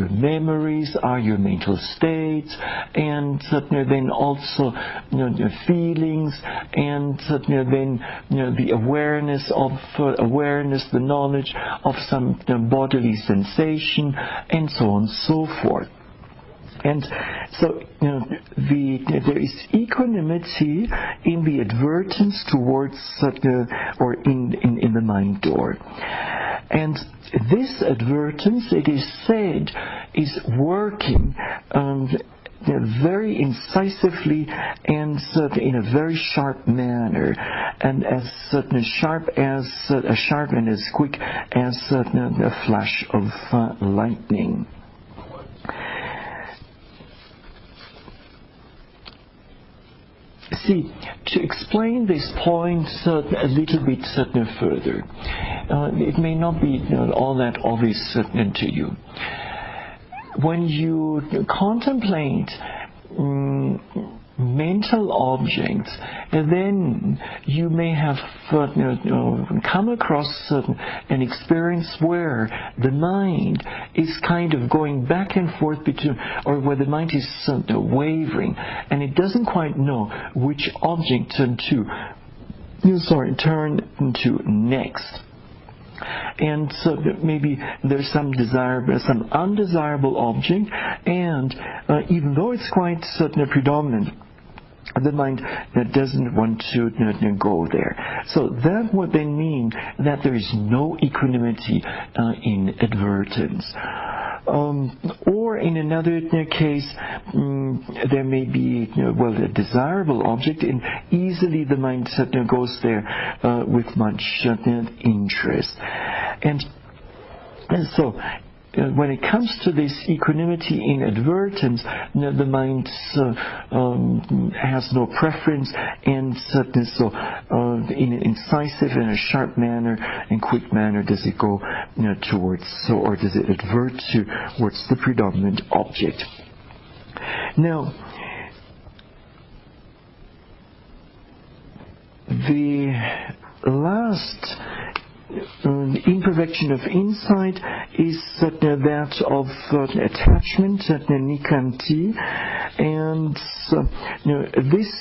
memories, are your mental states, and then also your feelings, and then the awareness, the knowledge of some bodily sensation, and so on and so forth. And so, there is equanimity in the advertence towards or in the mind door. And this advertence, it is said, is working very incisively and in a very sharp manner, and as sharp and as quick as a flash of lightning. See, to explain this point a little bit further, it may not be all that obvious to you. When you contemplate mental objects, and then you may have come across an experience where the mind is kind of going back and forth between, or where the mind is wavering, and it doesn't quite know which object turn to next. And so maybe there's some undesirable object, and even though it's quite predominant, the mind doesn't want to go there. So that would then mean that there is no equanimity in advertence. Or in another case, there may be a desirable object, and easily the mind goes there with much interest. And so when it comes to this equanimity in advertence, the mind has no preference, and so in an incisive and a sharp manner and quick manner does it go towards, or does it advert towards the predominant object. Now, the last imperfection of insight is that of attachment, nikanti, and this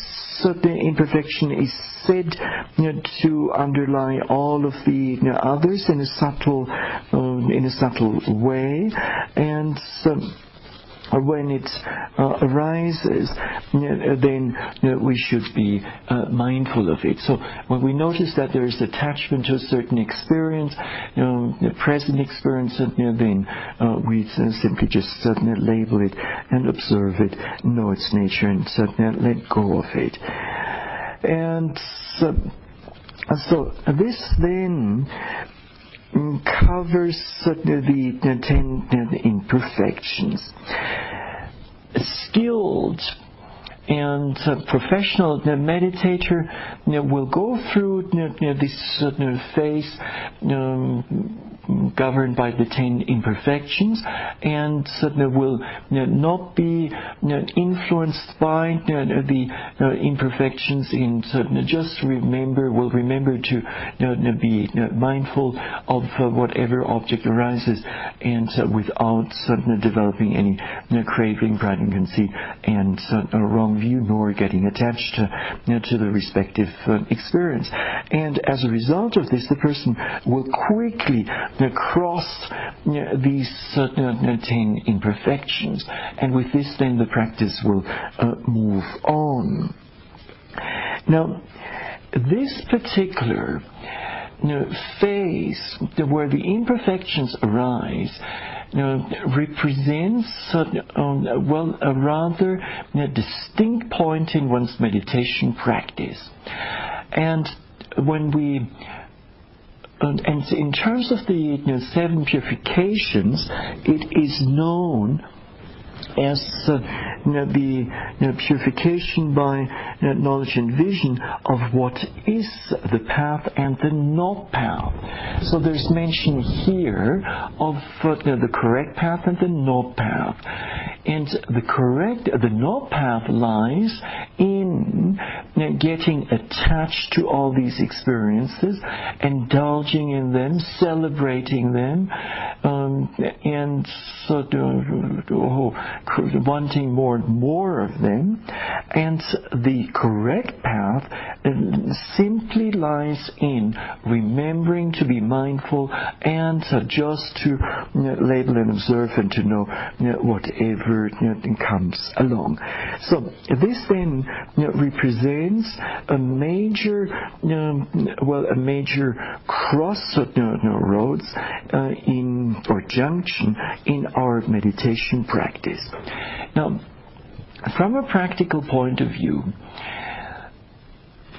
imperfection is said to underlie all of the others in a subtle way, and when it arises, then we should be mindful of it. So when we notice that there is attachment to a certain experience, the present experience, then we simply just label it and observe it, know its nature, and let go of it. And so this then covers the 10 imperfections. Skilled and professional meditator will go through this phase governed by the 10 imperfections, and will not be influenced by the imperfections, and just will remember to be mindful of whatever object arises, and without developing any craving, pride and conceit, and a wrong view, nor getting attached to the respective experience. And as a result of this, the person will quickly cross these 10 imperfections, and with this then the practice will move on. Now, this particular phase where the imperfections arise represents a rather distinct point in one's meditation practice. And when we and in terms of the 7 purifications, it is known as the purification by knowledge and vision of what is the path and the not path. So there's mention here of the correct path and the not path. And the not path lies in getting attached to all these experiences, indulging in them, celebrating them, and wanting more and more of them. And the correct path simply lies in remembering to be mindful and just to label and observe and to know whatever comes along. So this then represents a major crossroads or junction in our meditation practice. Now, from a practical point of view,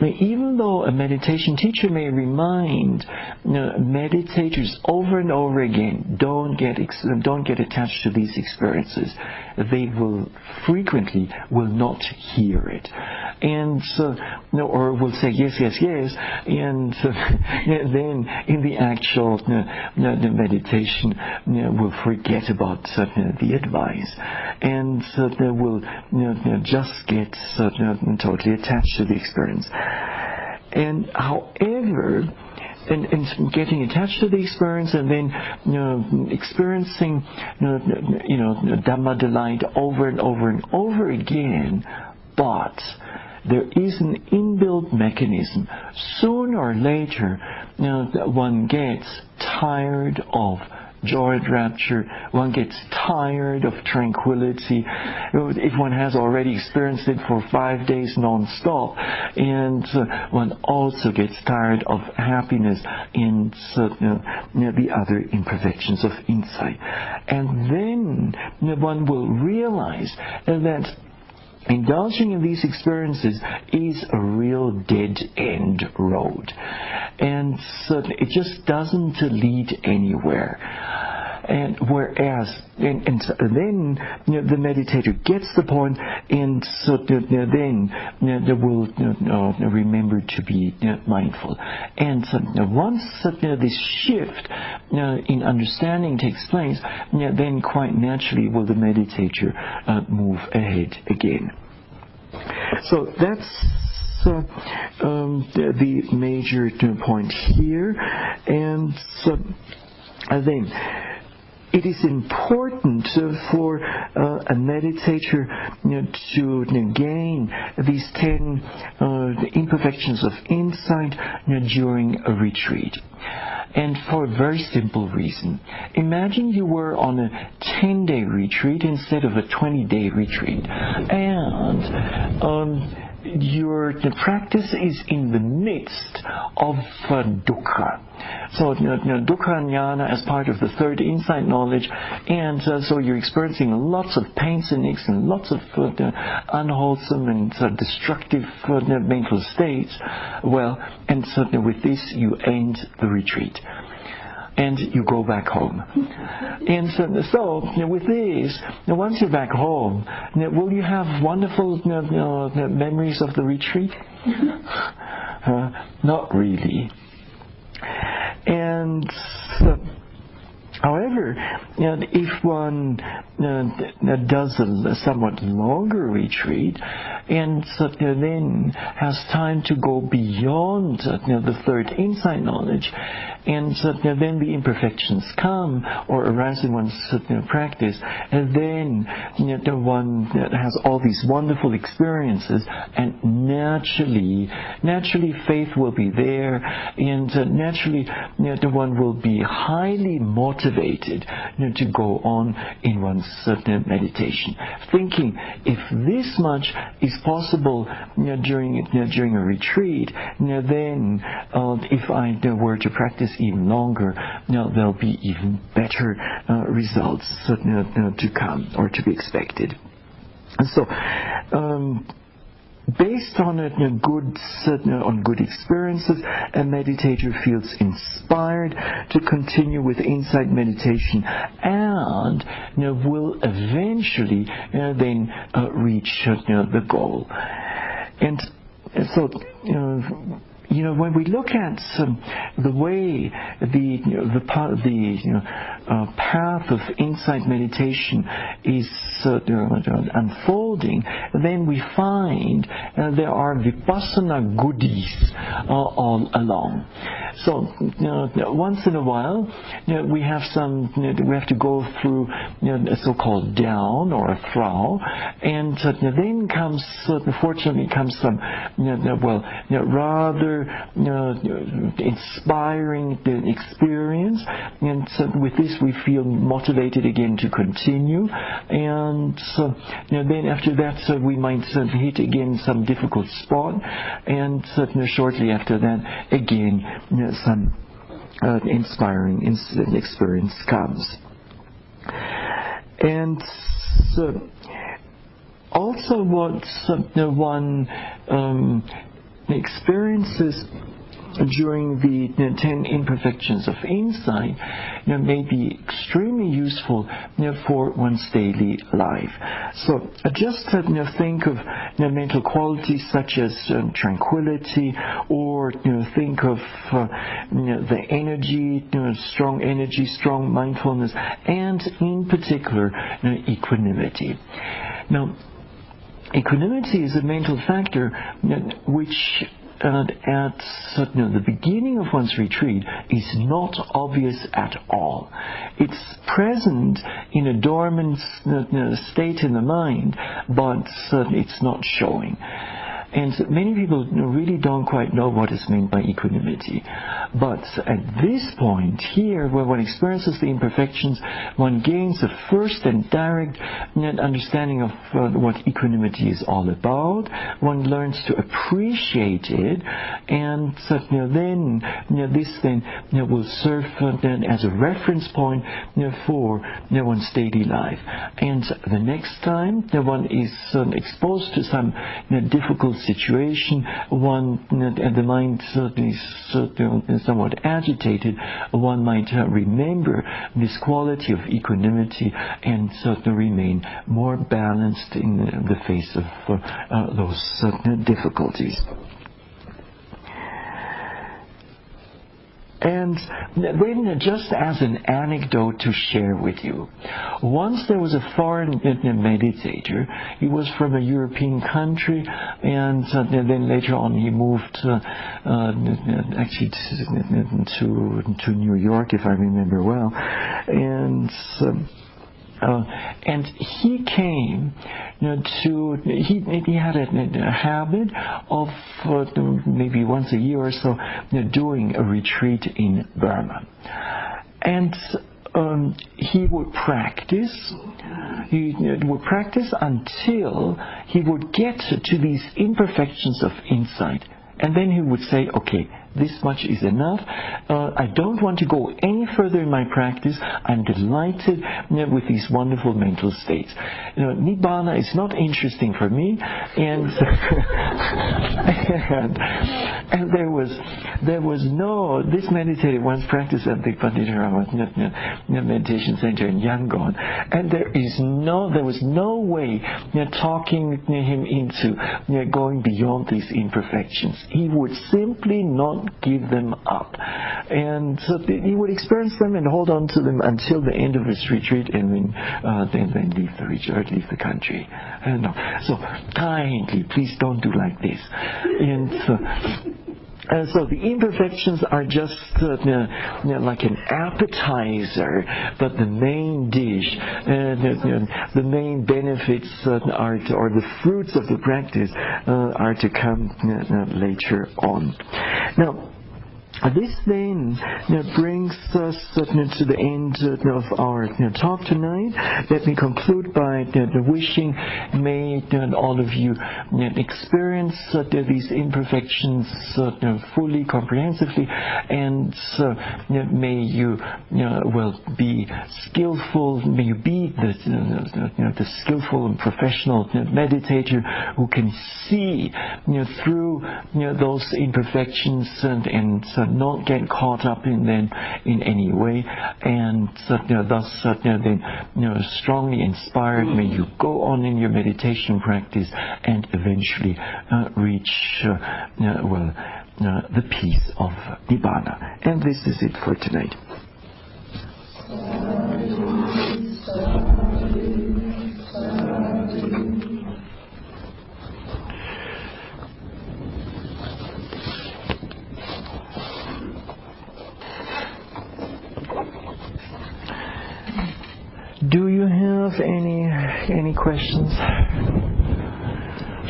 even though a meditation teacher may remind meditators over and over again, don't get attached to these experiences, they will frequently not hear it, and or will say yes, and then in the actual the meditation will forget about the advice, and they will just get totally attached to the experience. And however, and getting attached to the experience and then experiencing Dhamma delight over and over and over again, but there is an inbuilt mechanism. Sooner or later, one gets tired of joy and rapture, one gets tired of tranquility. If one has already experienced it for 5 days non-stop, and one also gets tired of happiness and the other imperfections of insight. And then one will realize that indulging in these experiences is a real dead-end road, and it just doesn't lead anywhere. And whereas, then the meditator gets the point, and then they will remember to be mindful. And once this shift in understanding takes place, then quite naturally will the meditator move ahead again. So that's the major point here, and then it is important for a meditator to gain these 10 imperfections of insight during a retreat. And for a very simple reason. Imagine you were on a 10-day retreat instead of a 20-day retreat. And the practice is in the midst of dukkha. So dukkha jnana as part of the third insight knowledge, and so you're experiencing lots of pains and aches and lots of unwholesome and destructive mental states. Well, and so with this you end the retreat. And you go back home. And so with this, once you're back home, will you have wonderful memories of the retreat? Not really. And however, if one does a somewhat longer retreat and then has time to go beyond the third insight knowledge, and then the imperfections come or arise in one's practice, and then one has all these wonderful experiences, and naturally faith will be there, and naturally one will be highly motivated to go on in one's meditation, thinking if this much is possible during a retreat, then if I were to practice even longer, there'll be even better results to come or to be expected. So based on on good experiences, a meditator feels inspired to continue with insight meditation and will eventually then reach the goal. And so when we look at the way the path of insight meditation is unfolding, then we find there are vipassana goodies all along. So once in a while, we have to go through a so-called down or a thrall, and then fortunately comes some rather inspiring experience, and so with this we feel motivated again to continue, and then after that we might hit again some difficult spot, and shortly after that again some inspiring experience comes. And also what one experiences during the 10 Imperfections of Insight may be extremely useful for one's daily life. So just think of mental qualities such as tranquility, or think of the energy, strong mindfulness, and in particular equanimity. Now, equanimity is a mental factor which at the beginning of one's retreat is not obvious at all. It's present in a dormant state in the mind, but it's not showing. And many people really don't quite know what is meant by equanimity. But at this point here, where one experiences the imperfections, one gains a first and direct understanding of what equanimity is all about. One learns to appreciate it, and then this will serve as a reference point for one's daily life. And the next time one is exposed to some difficult situation, the mind is somewhat agitated, one might remember this quality of equanimity and remain more balanced in the face of those difficulties. And then, just as an anecdote to share with you, once there was a foreign meditator. He was from a European country, and then later on he moved actually to New York, if I remember well, and he came he had a habit of maybe once a year or so doing a retreat in Burma, and he would practice. He would practice until he would get to these imperfections of insight, and then he would say, "Okay, this much is enough. I don't want to go any further in my practice. I'm delighted with these wonderful mental states. Nibbana is not interesting for me." And and there was no. This meditator once practiced at the Panditharama meditation center in Yangon, and there was no way talking him into going beyond these imperfections. He would simply not give them up, and so he would experience them and hold on to them until the end of his retreat, and then leave the retreat, leave the country. So kindly, please don't do like this. And so the imperfections are just like an appetizer, but the main dish, the main benefits or the fruits of the practice are to come later on. Now, this then brings brings us to the end of our talk tonight. Let me conclude by wishing, may all of you experience these imperfections fully, comprehensively, and may you be skillful. May you be the skillful and professional meditator who can see through those imperfections and not get caught up in them in any way, and thus then strongly inspired, may you go on in your meditation practice and eventually reach the peace of Nibbana. And this is it for tonight. Do you have any questions?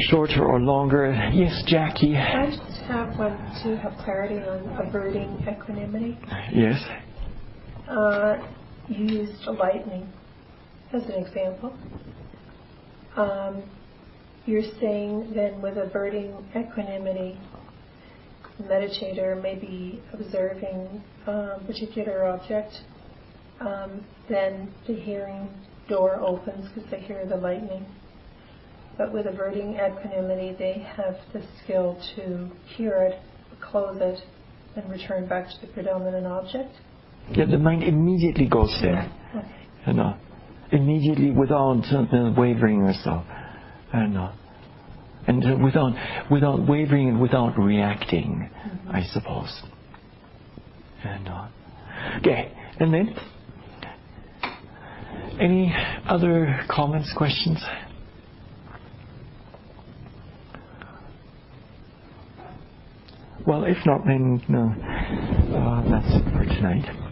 Shorter or longer? Yes, Jackie. I just have one to have clarity on averting equanimity. Yes. You used lightning as an example. You're saying then with averting equanimity, the meditator may be observing a particular object, then the hearing door opens because they hear the lightning. But with averting equanimity, they have the skill to hear it, close it, and return back to the predominant object. Yeah, the mind immediately goes there. Okay. Immediately, without wavering or so. And without wavering and without reacting, I suppose. Okay, and then any other comments, questions? Well, if not, then that's it for tonight.